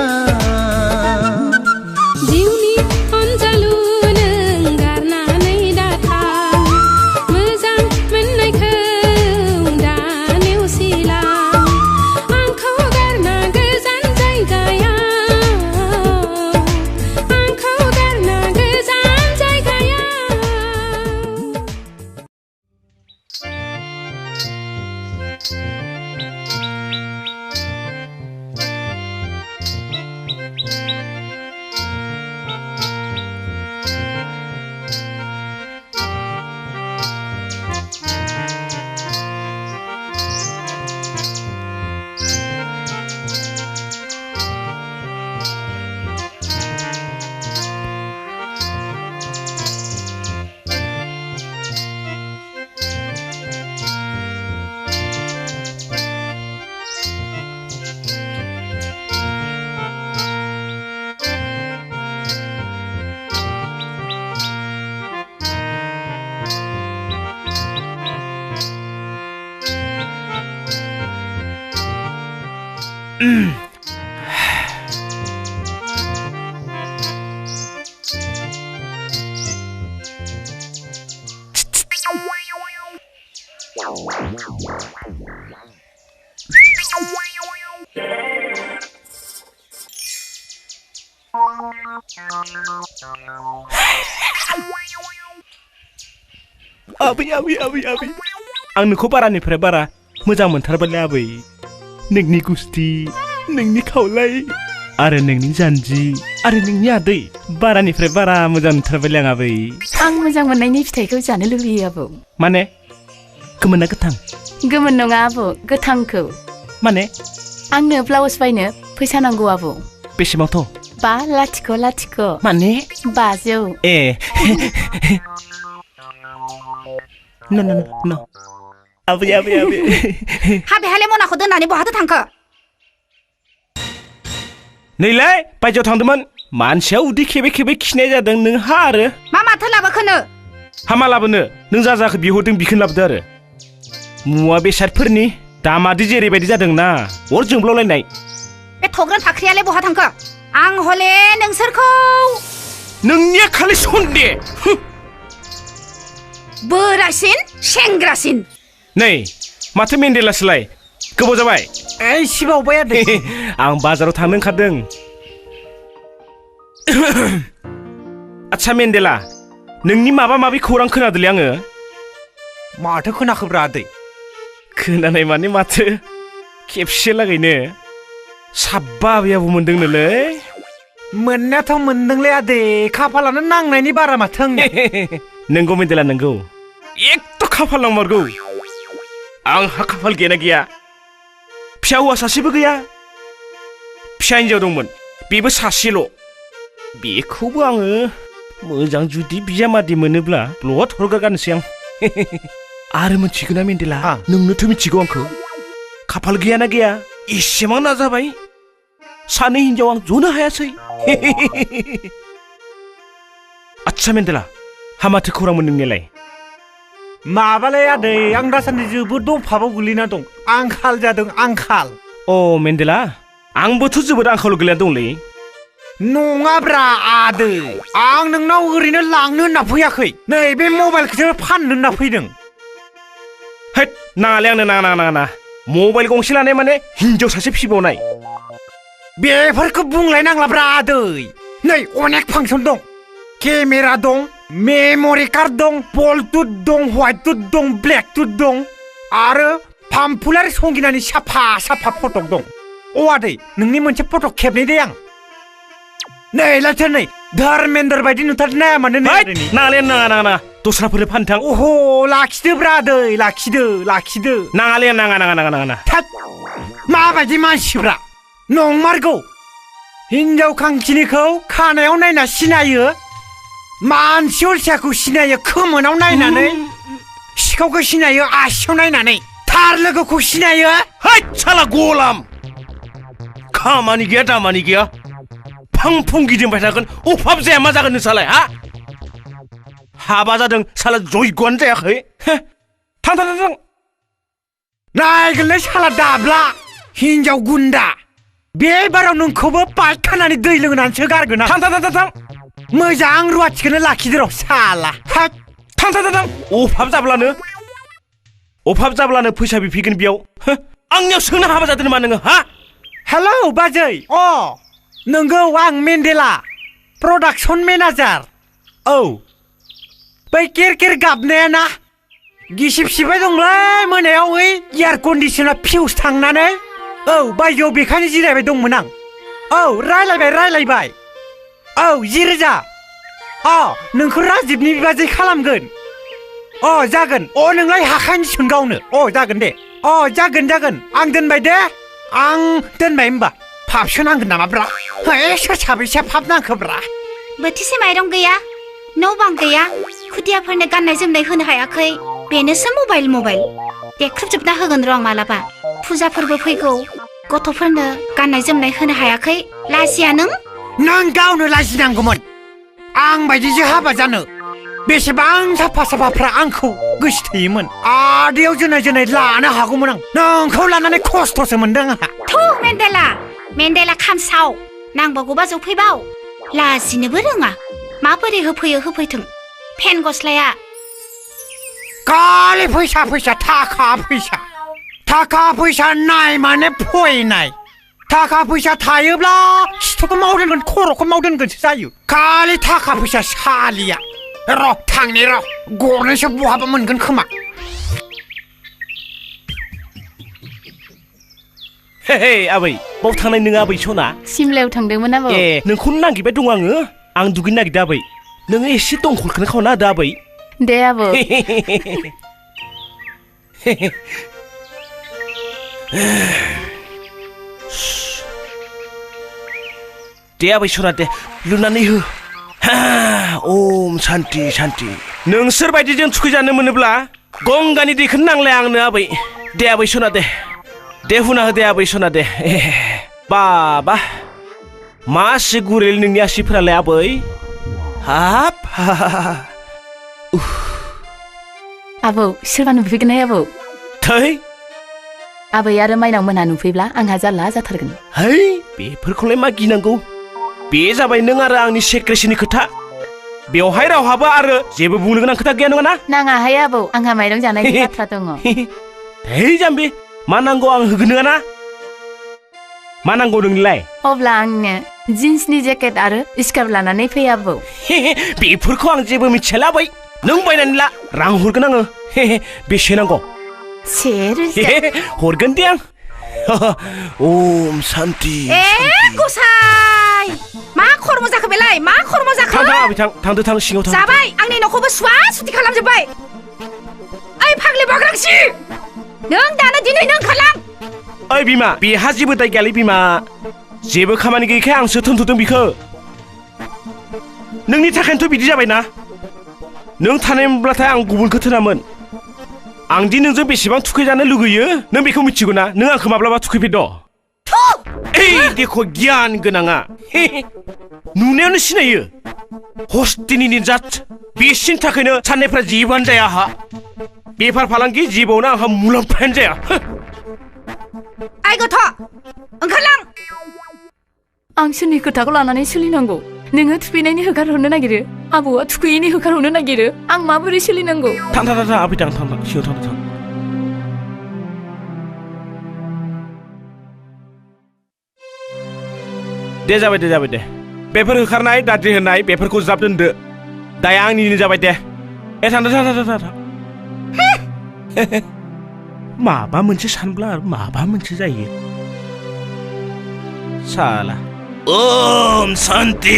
जिउनि अनजालु नों गारनानै दाथां मोजां मोननायखौ दा नेवसिला आंखौ गारना गोजान जायगाया आंखौ गारना गोजान जायगाया आबै आं नोंखौ बारानिफ्राय बारा मोजां मोनथारबायलै आबै नोंनि गुस्ति नोंनि खावलाय आरो नोंनि जानजि आरो नोंनि आदै बारानिफ्राय बारा मोजां मोनथारबायलै आं आबै आं मोजां मोननायनि फिथाइखौ जानो लुबैयो आबौ माने गोमोन ना गोथां गोमोन नङा आबौ गोथांखौ माने आंनो ब्लाउस बायनो फैसा नांगौ आबौ बेसेबांथ' 5,000,000 माने 500 ए न आबै हाबे मनाखौ दोननानै बहाथो थांखो नैलाय बायजोआव थांदोंमोन मानसिया उदै खेबे खेबे खिनाय जादों नोंहा आरो मा माथो लाबोखोनो हामा लाबोनो नों जा जाखो बिहरदों बिखौनो लाबोदो आरो मुवा बेसादफोरनि दामादि जेरैबायदि जादों ना अर जोंब्लावलायनाय बे थग्रोन फाख्रियालाय बहा थांखो आं हले नोंसोरखौ नोंनिया खालि सन्दे बोरासिन सेंग्रासिन नै माथो मेन्देलासोलाय गोबाव जाबाय ओइ सिबावबाय आदै आं बाजाराव थांनो ओंखारदों आच्छा मेन्देला नोंनि माबा माबि खौरां खोनादोंलै आङो माथो खोनाखोब्रा आदै खोनानाय माने माथो खेबसे लागैनो साबा आबै आबौ मोनदोंनोलै मोननायाथ' मोनदोंलै आदै खाफालानो नांनायनि बारा माथो आंनिया नंगौ मेन्देला नंगौ एखथ' खाफाल नांमारगौ आंहा खाफाल गैयाना गैया फिसा हौवा सासेबो गैया फिसा हिन्जाव दंमोन बेबो सासेल' बेखौबो आङो मोजां जुदि बिजामादै मोनोब्ला ब्लद हरगारगारनोसै आं आरो मिथिगौना मेन्देला नोंनोथ' मिथिगौ आंखौ खाफाल गैयाना गैया एसेबां नाजाबाय सानै हिन्जाव आं जनो हायासै आच्छा मेन्देला हामाथो खौरांमोन नोंनियालाय माबालाय आदै आं दासान्दि जोबोद दफाबाव गोलैना दं आंखाल जादों आंखाल अ मेन्देला आंबोथ' जोबोद आंखालाव गोलैना दंलै नङाब्रा आदै आं नोंनाव ओरैनो लांनो होनना फैयाखै नैबे मबाइलखौसो फाननो होनना फैदों हैद नाङालै आंनो नाङा मबाइल गंसे लानाय माने हिन्जाव सासे फिबावनाय बेफोरखौ बुंलायनांलाब्रा आदै नै अनेक फांसन दं केमेरा दं मेम'रि कार्ड दं बल्टुथ दं व्हाइट टुथ दं ब्लेक टुथ दं आरो पाम्पुलार संगिनानि साफा साफा फटक दं अ आदै नोंनि मोनसे फटक खेबनै दे आं नै लाथो नै धर्मेन्द्र बायदि नुथारना माने नाङालै नाङा दस्राफोर फानथां अह लाखिदोब्रा आदै लाखिदो नाङालै नाङा थोद माबायदि मानसिब्रा नंमारगौ हिनजाव खांखिनिखौ खानायाव नायना सिनायो मानसि अलसियाखौ सिनायो खोमोनाव नायनानै सिखावखौ सिनायो आसियाव नायनानै थार लोगोखौ सिनायो है साला गलाम खामानि गैया दामानि गैया फां फुं गिदिंबाय थागोन अभाब जाया मा जागोन नोंसालाय हा हाबा जादों साला जयग'आनो जायाखै थां थां थां नायगोनलै साला दाब्ला हिनजाव गुन्दा बे बाराव नोंखौबो पायखानानि दै लोंनानैसो गारगोन आं थां थां थां थां मोजां रुवाथिखौनो लाखिदो र' साला थां थां थां थां अभाब जाब्लानो फैसा बिफैगोन बेयाव आंनियाव सोंनो हाबा जादों नामा नोङो हा हेलौ बाजै नोंगौ आं मेन्डेला प्रडाक्सन मेनेजार औ बै केर गाबनाया ना गिसिब सिबाय दंलै मोनायाव ओइ एयार कन्डिसना फिउस थांनानै औ बायजोआव बेखायनो जिरायबाय दंमोन आं औ रायलायबाय औ 10,000 नोंखौ राजिबनि बिबाजै खालामगोन जागोन नोंलाय हाखायनोसोन गावनो जागोन दे जागोन आं दोनबाय दे आं दोनबाय होमबा फाबसो नांगोन नामाब्रा सोर साबैसे फाब नांखोब्रा बोथिसे माइरं गैया न' बां गैया खुदियाफोरनो गाननाय जोमनाय होनो हायाखै बेनोसो मबाइल देख्रुबजोबना होगोन र' आं मालाबा फुजा फोरबो फैगौ गथ'फोरनो गाननाय जोमनाय होनो हायाखै लाजिया नों गावनो लाजिनांगौमोन आं बायदिसो हाबा जानो बेसेबां साफाफ्रा आंखौ गोसोथोयोमोन आदैयाव जोनाय लानो हागौमोन आं नोंखौ लानानै खस्थ'सो मोनदों आंहा थु मेन्डेला खामसाव नांबावगौबा जफैबाव लाजिनोबो रोङा माबोरै होफैथों फेन गस्लाया खालि फैसा थाखा फैसा नाय माने फैनाय थाखा फैसा थायोब्ला खिथुखौ मावदोनगोन खर'खौ मावदोनगोनसो जायो खालि थाखा फैसा सालिया थांनि गरनैसो बहाबा मोनगोन खोमा हे आबै बाव थांनाय नोङो आबै सना सिमलायाव थांदोंमोन आबौ नोंखौनो नागिरबाय दं आं दुगैनो नागिरदों आबै नोङो एसे दंखलखौनो खावना होदो आबै दे आबौ दे आबै सना दे लुनानै हो ओम शान्ति नोंसोर बायदिजों थुखैजानो मोनोब्ला गंगानि दैखौनो नांलाया आंनो आबै दे आबै सना दे हुना हो दे आबै सना दे बाबा मासे गुरै नोंनि आसिफोरालाय आबै हाब आबौ सोरबा नुफैगोनहाय आबौ थै आबै आरो माइनाव मोनहा नुफैब्ला आंहा जारला जाथारगोन है बेफोरखौलाय मा गिनांगौ बे जाबाय नों आरो आंनि सेक्रेसिनि खोथा बेवहाय रावहाबो आरो जेबो बुंनो गोनां खोथा गैया नङा ना नाङाहाय आबौ आंहा माइरं जानायनि बाथ्रा दङ है जाम्बि मा नांगौ आं होगोन नङा ना मा नांगौ नोंनिलाय अब्ला आंनो जिन्सनि जेकेट आरो स्कार्फ लानानै फै आबौ बेफोरखौ आं जेबो मिथियाला आबै नों बायनानै ला रां हरगोन आङो बेसे नांगौ 1,000 हरगोन दे आं ओम शान्ति गसाय मा खर्म जाखो बेलाय मा खर्म जाखो थांदो सिङाव थां जाबाय आंनि न'खौबो सुवा सुथि खालामजोब्बाय ओइ फाग्लि बाग्रांसि नों दानो दिनै नों ओंखारलां ओइ बिमा बेहा जेबो दाय गैयालै बिमा जेबो खामानि गैयैखाय आंसो थोनथ'दों बिखौ नोंनि थाखायनोथ' बिदि जाबायना नों थानायमोनब्लाथाय आं गुबुनखौ थोनामोन आं दि नोंजों बेसेबां थुखैजानो लुगैयो नों बेखौ मिथिगौ ना नों आंखौ माब्लाबा थुखैफेरद देख' गियान गोनाङा नुनायावनो सिनायो हस्तिनि जात बेसिनि थाखायनो साननायफ्रा जेबोआनो जाया आंहा बेफार फालांगि जेबावनो आंहा मुलाम्फायानो जाया आइ गथ' ओंखारलां आं सोरनि खोथाखौ लानानै सोलिनांगौ नोङो थुखैनायनि होखारहरनो नागिरो आबौआ थुखैयैनि होखारहरनो नागिरो आं माबोरै सोलिनांगौ थां आबै थां सिङाव थां दे जाबाय दे बेफोर होखारनाय दाद्रि होनाय बेफोरखौ ज्राब दोनदो दाया आंनिनो जाबाय दे थांदो माबा मोनसे सानब्ला माबा मोनसे जायो साला ओम शान्ति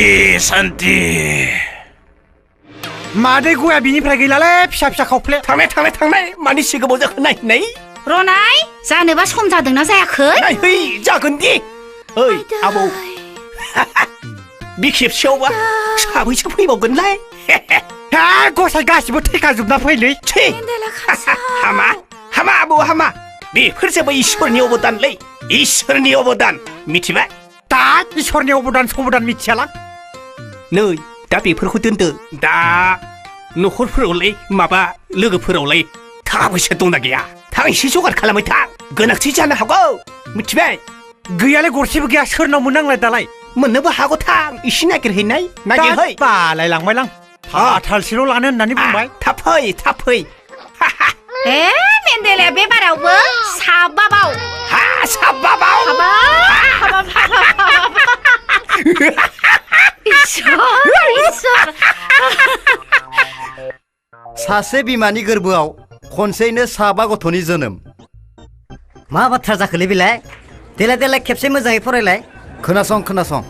मादै गया बिनिफ्राय गैलालै फिसा खावफ्ले थांनाय मानि सिगाङाव जाखो नाय रनाय जानोबा सम जादोंना जायाखै जागोन दे ओइ आबौ बि खेबसेयावबा साबैसो फैबावगोनलाय हा गसाय गासिबो थैखाजोबना फैलै थै हामा हामा आबौ हामा बेफोरजोंबो इसोरनि अबदानलै इसोरनि अबदान मिथिबाय दा इसोरनि अबदान सबदान मिथियालां नै दा बेफोरखौ दोनदो दा न'खरफोरावलाय माबा लोगोफोरावलाय थाखा फैसा दंना गैया थां एसे जगार खालामबाय था गोनांथि जानो हागौ मिथिबाय गैयालाय गरसेबो गैया सोरनाव मोननांलाय दालाय मोननोबो हागौ थां एसे नागिरहैनाय नागिरहै बालाय लांबायलां फाथालसेल' लानो होननानै बुंबाय थाब फै ए मेन्देलाया बे बारावबो साबाबाव हा साबाबाव इसोर सासे बिमानि गोरबोआव खनसेयैनो साबा गथ'नि जोनोम मा बाथ्रा जाखोलै बेलाय देलाय खेबसे मोजाङै फरायलाय खोनासं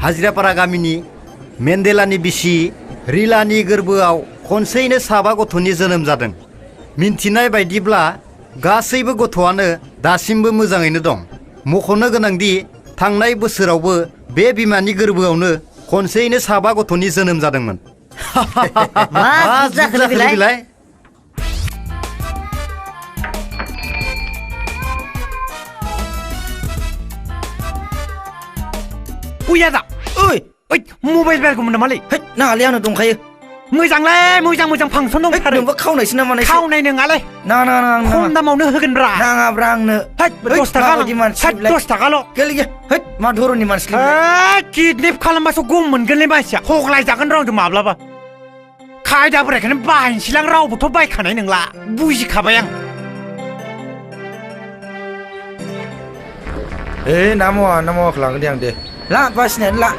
हाजिरापारा गामिनि मेन्देलानि बिसि रिलानि गोरबोआव खनसेयैनो साबा गथ'नि जोनोम जादों मिन्थिनाय बायदिब्ला गासैबो गथ'आनो दासिमबो मोजाङैनो दं मख'नो गोनांदि थांनाय बोसोरावबो बे बिमानि गोरबोआवनो खनसेयैनो साबा गथ'नि जोनोम जादोंमोन मा जाखोलै बेलाय उयादा ओइ मबाइल बायगौमोन नामालै नालाय आंनो दंखायो मोजां फांसन दंथारो नोंबा खावनायसो नामा खावनाय नङालै ना खम दामावनो होगोनब्रा नाङाब्रा आंनो 10 थाखाल' मा धरननि मानसि किडनेप खालामबासो गम मोनगोनलै मानसिया हगलायजागोन रावजों माब्लाबा खायदा बोरायखौनो बाहायनोसैलां रावबोथ' बायखानाय नंला बुजिखाबाय आं ना मावाखौ लांगोन दे आं दे ला बासिनायानो ला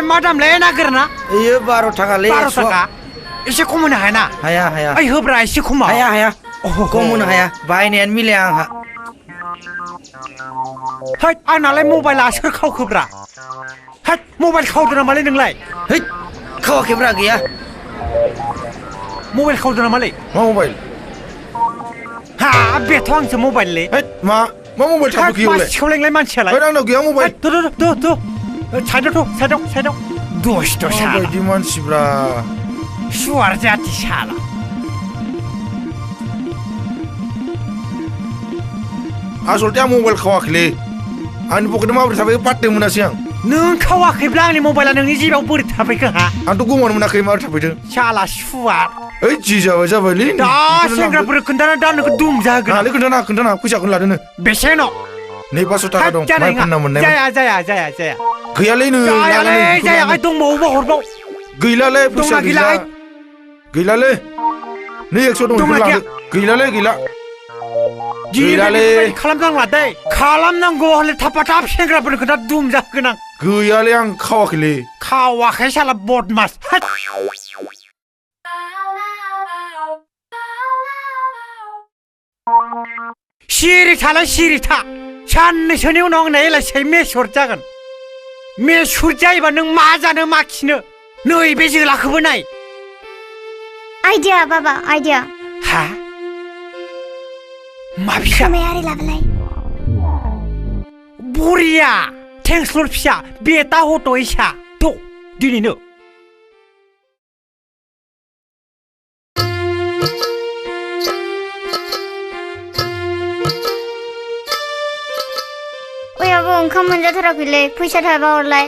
मा दामलै ना गोराना इयो 12 थाखालै 12 थाखा एसे खम होनो हाया ना हाया होब्रा एसे खम हाया खम होनो हाया बायनायानो मिलाया आंहा आंनालाय मबाइला सोर खावखोब्रा मबाइल खावदो नामालै नोंलाय खावाखैब्रा गैया मबाइल खावदो नामालै मा मबाइल बेथ' आंसो मबाइललै मा मबाइल थाबोखैयावलाय सिखावलेंलाय मानसियालाय आंनाव गैया मबाइल साइडआव दुष्ट साला बायदि मानसिब्रा सुवार जाति साला आसलथे आं मबाइल खावाखैलै आंनि पकेटाव माबोरै थाबायखो पात्ताखौनो मोनासै आं नों खावाखैब्ला आंनि मबाइला नोंनि जेबाव बोरै थाफैखो आंथ' गमानो मोनाखै माबोरै थाफैदों साला सुवार जि जाबायलै दा सेंग्राफोर खोन्थाना दा नोंखौ दुम जागोन नालाय खोन्थाना फैसाखौनो लादोनो बेसे न' 500 थाखा दं माइ फानना मोननाय जाया गैयालै नो जाया दंबावोबा हरबाव गैलालै फैसा गैलालै नै 100 दं गैलालै खालामनांला दै खालामनांगौ हले थाब सेंग्राफोर खोथा दुम जागोन आं गैयालै आं खावाखैलै खावाखै साला बदमास सिरि था साननैसोनि उनाव आंना एलाइसै मेसर जागोन मेसर जायोबा नों मा जानो मा खिनो नैबे जोलाखौबो नाय आइडिया बाबा आइडिया मा फिसा खोमायारि लाबोलाय बरिया थेंक्सलर फिसा बेटा हट' इसा थ' दिनैनो ओयाबो ओंखाम मोनजाथाराखैलै फैसा थाबा हरलाय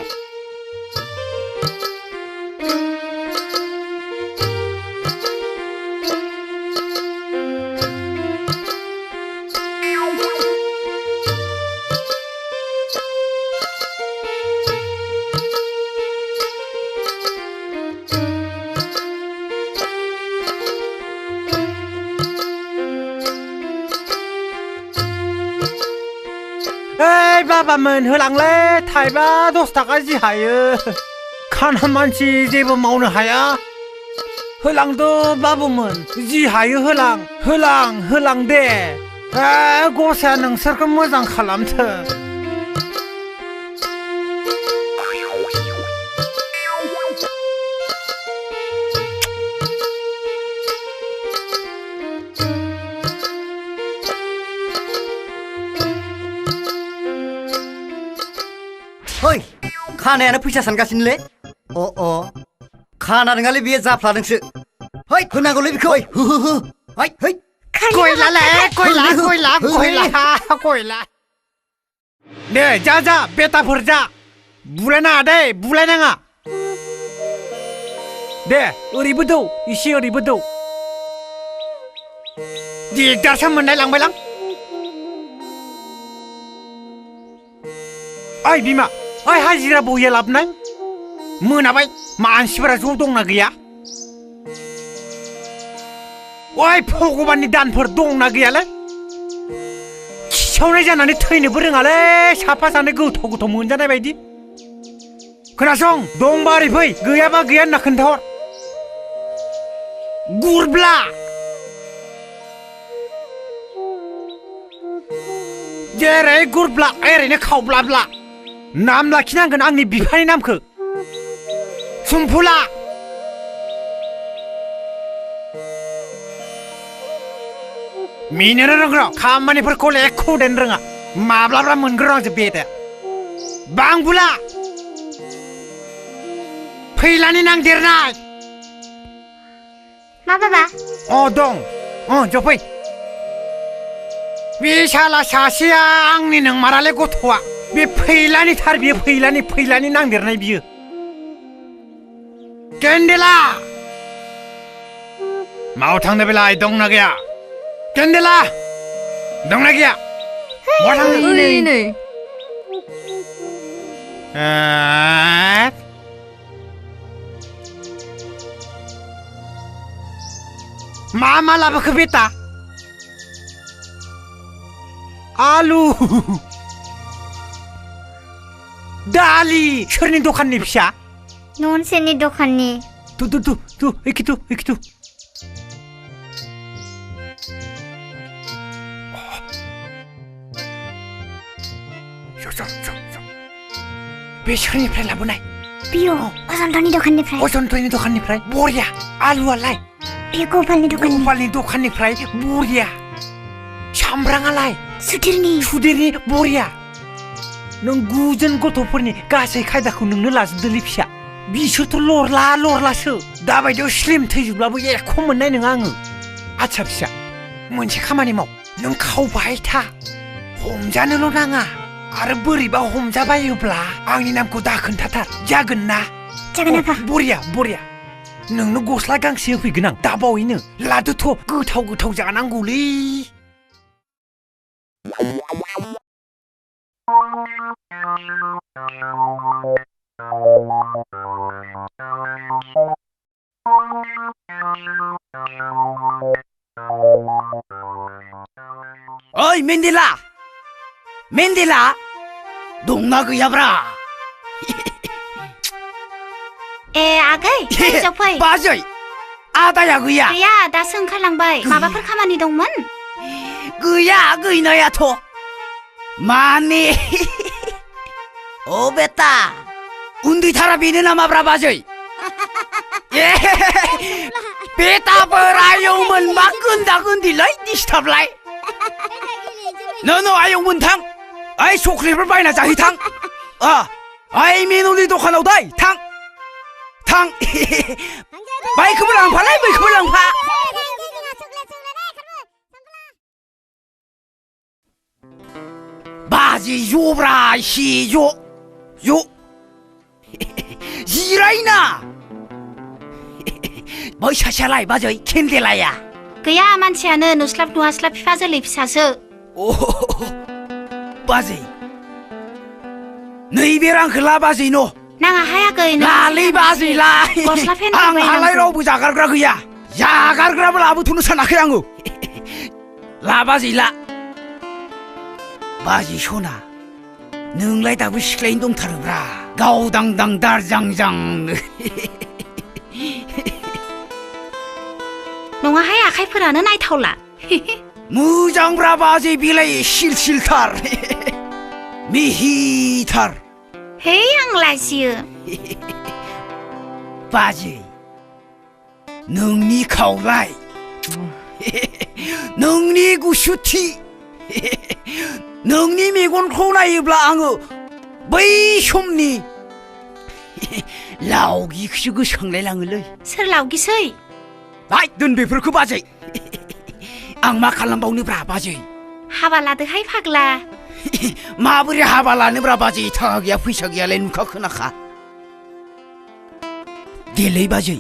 बाबा मोनहोलांलै थाइबा 10 थाखा जि हायो खाना मानसि जेबो मावनो हाया होलांदो बाबुमोन जि हायो होलां दे गसाया नोंसोरखौ मोजां खालामथों खानायानो फैसा सानगासिनोलै अ खाना नङालै बियो जाफ्लादोंसो है होनांगौलै बेखौ हो है गयला दे जा बेटाफोर जा बुलायनाङा दे बुलायनाङा दे ओरैबो दौ इसे ओरैबो दौ दिगदारसो मोननाय लांबायलां ओइ बिमा ओइ हाजिरा बहिया लाबोनाय मोनाबाय मानसिफोरा ज' दंना गैया ओइ भगबाननि दानफोर दंना गैयालै खिसावनाय जानानै थैनोबो रोङालै साफा सानै गोथाव मोनजानाय बायदि खोनासं दंबा ओरै फै गैयाबा गैया होनना खोन्थाहर गुरब्ला जेरै गुरब्ला ओरैनो खावब्लाब्ला नाम लाखिनांगोन आंनि बिफानि नामखौ सुमफुला मिनिनो रोंग्रा खामानिफोरखौ लेख' देन रोङा माब्लाबा मोनग्रो आंजों बेदा बांबुला फैलानि नांदेरनाय मा बाबा दं जफै बे साला सासेया आंनि नोंमारालै गथ'आ बे फैलानि थार बियो फैलानि नांदेरनाय बियो केन्डेला माव थांनो बेलाय दंना गैया केन्डेला दंना गैया बहा थांनो नै मा लाबोखो बेटा आलु दालि सोरनि दखाननि फिसा ननसेनि दखाननि तु एखिथु बे सोरनिफ्राय लाबोनाय बियो अजन्तनि दखाननिफ्राय बरिया आलुआलाय बे गपालनि दखाननिफ्राय बरिया सामब्राङालाय सुदिरनि बरिया नों 9 जन गथ'फोरनि गासै खायदाखौ नोंनो लाजोबदोलै फिसा बिसोरथ' लरलासो दाबायदियाव स्लिम थैजोबब्लाबो एख' मोननाय नङा आङो आच्छा फिसा मोनसे खामानि माव नों खावबाय था हमजानोल' नाङा आरो बोरैबा हमजाबायोब्ला आंनि नामखौ दा खोन्थाथार जागोन ना बरिया नोंनो गस्ला गांसे होफैगोन आं दा बावैनो लादोथ' गोथाव जानांगौलै ओइ मेन्देला दंना गैयाब्रा ए आगै फै बाजै आदाया गैया दासो ओंखारलांबाय माबाफोर खामानि दंमोन गैया गैनायाथ' माने ओ बेटा उन्दैथारा बेनो नामाब्रा बाजै बेटाफोर आयंमोन मा गोन्दा-गोन्दिलै दिस्टार्बलाय नो आयंमोन थां ओइ चक्लेटफोर बायना जाहैथां ओइ मेनुनि दखानाव दै थां बाइखौबो लांफालै बैखौबो लांफा बाजै ज'ब्रा एसे ज' जिरायना बै सासेयालाय बाजै केन्डेलाया गैया मानसियानो नुस्लाब फिफा जोलै फिसासो बाजै नैबे रांखौ ला बाजै न' नाङाहाय आगै लालै बाजै ला गस्ला फेन आंहालाय रावबो जागारग्रा गैया जागारग्राबो लाबोथ'नो सानाखै आङो ला बाजै ला बाजै सना नोंलाय दाबो सिख्लायैनो दंथारोब्रा गावदांदां दारजांजांनो नङाहाय आखाइफोरानो नायथावला मोजांब्रा बाजै बेलाय सिलसिलथार मिहिथार हे आं लाजियो बाजै नोंनि खावलाय नोंनि गुसुथि नोंनि मेगनखौ नायोब्ला आङो बै समनि लावगिखौसो गोसोखांलायलाङोलै सोर लावगिसै बाय दोन बेफोरखौ बाजै आं मा खालामबावनोब्रा बाजै हाबा लादोहाय फाग्ला माबोरै हाबा लानोब्रा बाजै थाखा गैया फैसा गैयालाय नुखा खोनाखा देलै बाजै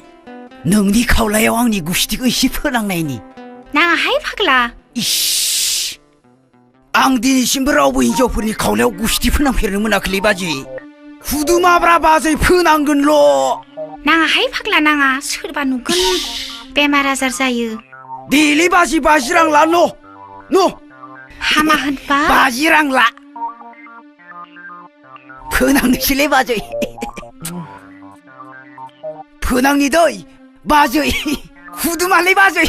नोंनि खावलायाव आंनि गुस्थिखौ एसे फोनांनायनि नाङाहाय फाग्ला इस आं दिनैसिमबो रावबो हिनजावफोरनि खावलायाव गुस्थि फोनांफेरनो मोनाखैलै बाजै खुदुमाब्रा बाजै फोनांगोनल' नाङाहाय फाग्ला नाङा सोरबा नुगोन बेमार आजार जायो देलै बाजै 50 रां ला न' हामा होनबा 50 रां ला फोनांनोसैलै बाजै फोनांनि दै बाजै खुदुमालै बाजै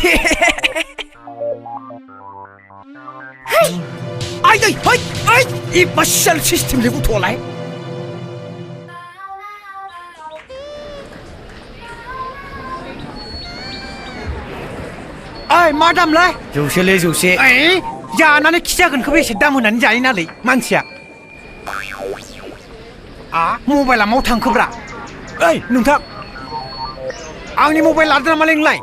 आइ दै ओइ इम्पासियेल सिस्टेमलै गथ'आलाय ओइ मा दामलाय 100लै 100 ओइ जानानै खिजागोनखौबो एसे दाम होनानै जायो नालै मानसिया मबाइला माव थांखोब्रा ओइ नोंथां आंनि मबाइल लादों नामालै नोंलाय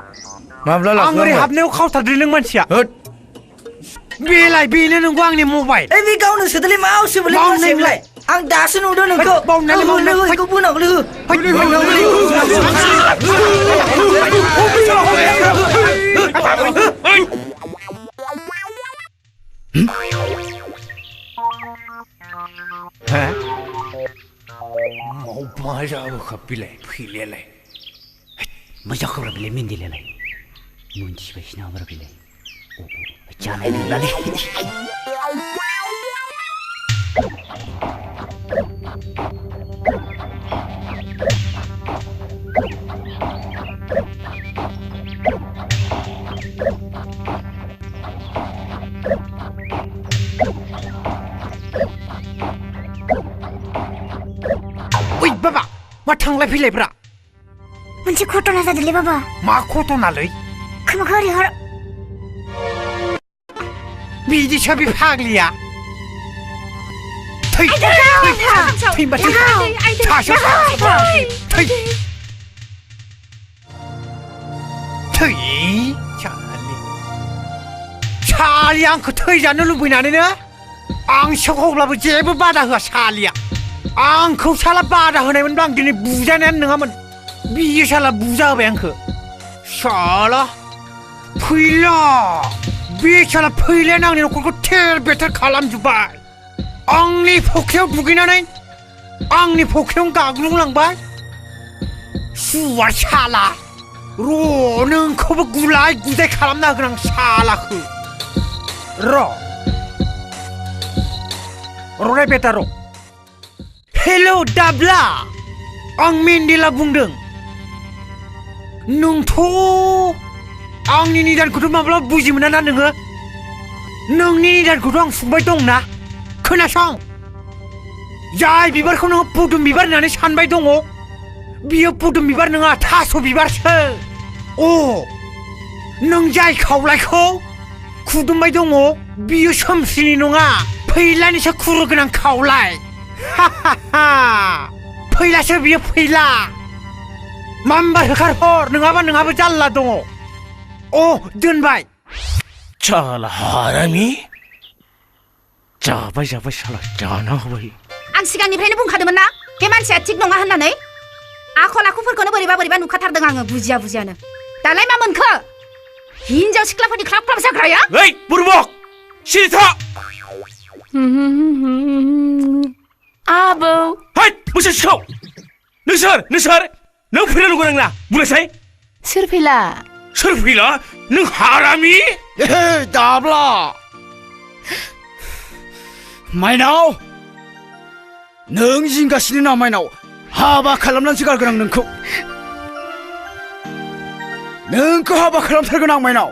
माब्ला आं ओरै हाबनायाव खावथारदों नों मानसिया बेलाय बेनो नंगौ आंनि मबाइल ए बे गावनो सोदोलै मा आवसोबोलै मानसियालाय आं दासो नुदों नोंखौ बावनानै बेखौ बोनांगौलै मा जाबोखा बिलाय फैलायालाय मा जाखोब्रा बिलाय मेन्देलालाय मोनथिबायसो नामाब्रा बिलाय जानाय नंलालै ओइ बाबा मा थांलाय फैलायब्रा मोनसे घटना जादोंलै बाबा मा घटनालै खोमाखौ ओरै हर बिदिसो बे फाग्लिया थै सालि आंखौ थैजानो लुबैनानैनो आं सौहौब्लाबो जेबो बादा होआ सालिया आंखौ साला बादा होनायमोनब्ला आं दिनै बुजानायानो नङामोन बियो साला बुजा होबाय आंखौ साला फैला बे साला फैलायानो आंनि न'खरखौ थेर बेथेर खालामजोब्बाय आंनि फख्रियाव दुगैनानै आंनि फख्रियावनो गाग्लुंलांबाय सुवार साला र' नोंखौबो गुलाय गुजाय खालामना होगोन आं सालाखौ र'नाय बेटा र' हेल' दाब्ला आं मेन्देला बुंदों नोंथ' आंनि निदानखौथ' माब्लाबा बुजि मोना ना नोङो नोंनि निदानखौथ' आं फुंबाय दंना खोनासं जाय बिबारखौ नोङो पुदुम बिबार होननानै सानबाय दङ बियो पुदुम बिबार नङा थास' बिबारसो नों जाय खावलायखौ खुदुमबाय दङ बियो सोमस्रिनि नङा फैलानिसो खुरु गोनां खावलाय फैलासो बियो फैला माम्बार होखारहर नङाबा नोंहाबो जाल्ला दङ दोनबाय साला हारामि जाबाय साला जाना होबाय आं सिगांनिफ्रायनो बुंखादोंमोन ना बे मानसिया थिग नङा होननानै आखल आखुफोरखौनो बोरैबा नुखाथारदों आङो बुजियानो दालाय मा मोनखो हिनजाव सिख्लाफोरनि ख्लाब ख्लाब जाग्राया ओइ बुरबक सिरि था आबौ हाय मोसा सिखाव नोंसोर नों फैला नंगौ नोंना बुंनायसाय सोर फैला नों हारामि दाब्ला माइनाव नों जिंगासिनो ना माइनाव हाबा खालामनानैसो गारगोन आं नोंखौ हाबा खालामथारगोन आं माइनाव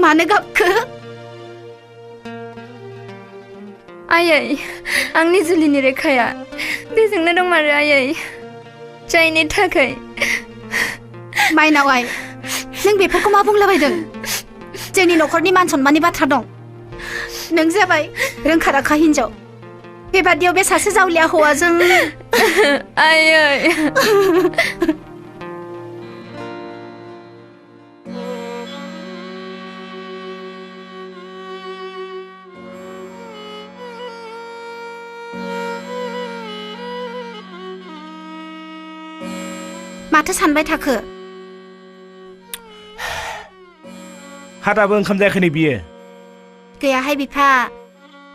मानो गाबखो आयै आंनि जुलिनि रेखाया बेजोंनो दं आरो आयै जायनि थाखाय माइनाव आइ नों बेफोरखौ मा बुंलाबायदों जोंनि न'खरनि मान सन्माननि बाथ्रा दं नों जाबाय रोंखा राखा हिन्जाव बेबादियाव बे सासे जावलिया हौवाजों आयै माथो सानबाय थाखो हादाबो ओंखाम जायाखै बियो गैयाहाय बिफा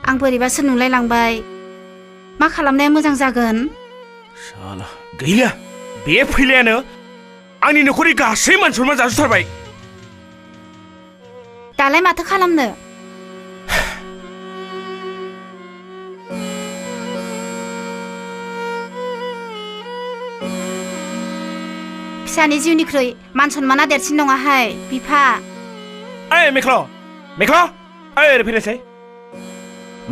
आं बोरैबासो नुलायलांबाय मा खालामनाया मोजां जागोन साला गैला बे फैलायानो आंनि न'खरनि गासै मान सन्मान जाजोबथारबाय दालाय माथो खालामनो फिसानि जिउनिख्रुइ मान सन्माना देरसिन नङाहाय बिफा ओइ मेख्ल' ओइ ओरै फैलायसै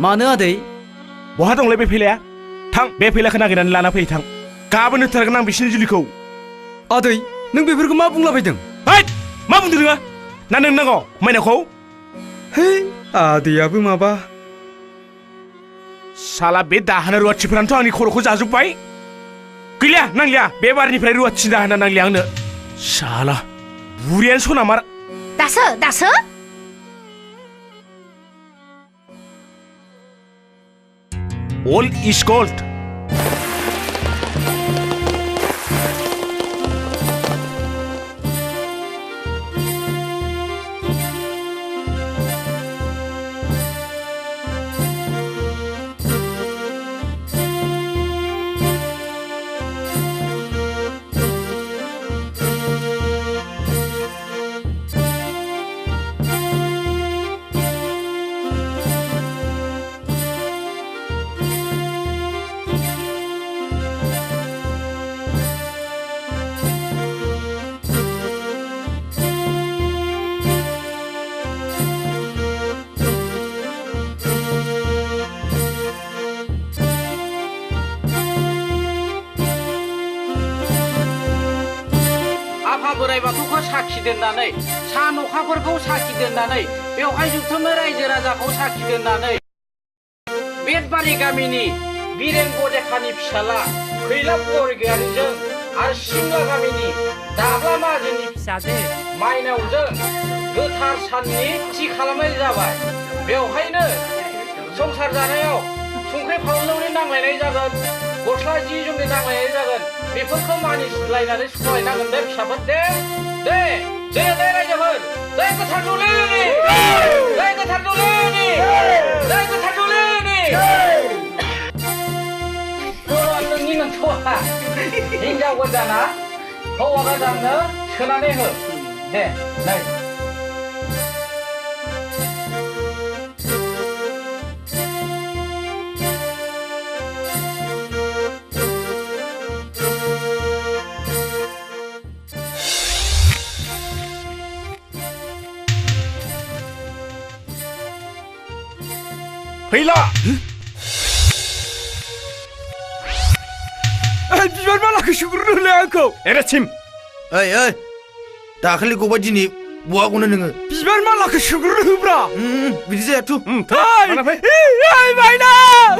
मानो आदै बहा दंलै बे फैलाया थां बे फैलाखौ नागिरनानै लाना फै थां गाबोन होथारगोन आं बिसिनि जुलिखौ आदै नों बेफोरखौ मा बुंलाबायदों हैद मा बुंदों नोङो ना नों नांगौ माइनावखौ है आदैयाबो माबा साला बे दाहोना रुवाथिफोरानोथ' आंनि खर'खौ जाजोब्बाय गैला नांलिया बे बारनिफ्राय रुवाथि दाहोना नांलिया आंनो साला बुरियानो सनामार दासो Old is gold. बोराइ बाथौखौ साखि दोननानै सान अखाफोरखौ साखि दोननानै बेवहाय जुथुमो रायजो राजाखौ साखि दोननानै बेदबारि गामिनि बिरेन बडेखानि फिसाला खैलाब बरगयारिजों आरो सिमला गामिनि दाब्ला माहाजोननि फिसाजो माइनावजों गोथार साननि थि खालामनाय जाबाय बेवहायनो संसार जानायाव संख्रि फानलुनि नांलायनाय जागोन गस्ला जि जोमनि नांलायनाय जागोन बेफोरखौ मानिलायनानै सहायनांगोन दे फिसाफोर दे रायजोफोर जय गोथार जुलिनि जय गोथार जुलिनि जय गोथार जुलिनि नोंनि नोंथौआ हिनजाव गोदाना हौवा गोदाननो सोनानै हो दे नै फैला बिबार मालाखौ सुग्रोनो होलाय आंखौ एरेसिम ओइ दाखालि गबाय दिनै बहागौनो नोङो बिबार मालाखौ सुग्रोनो होब्रा बिदि जायाथ' माइनाव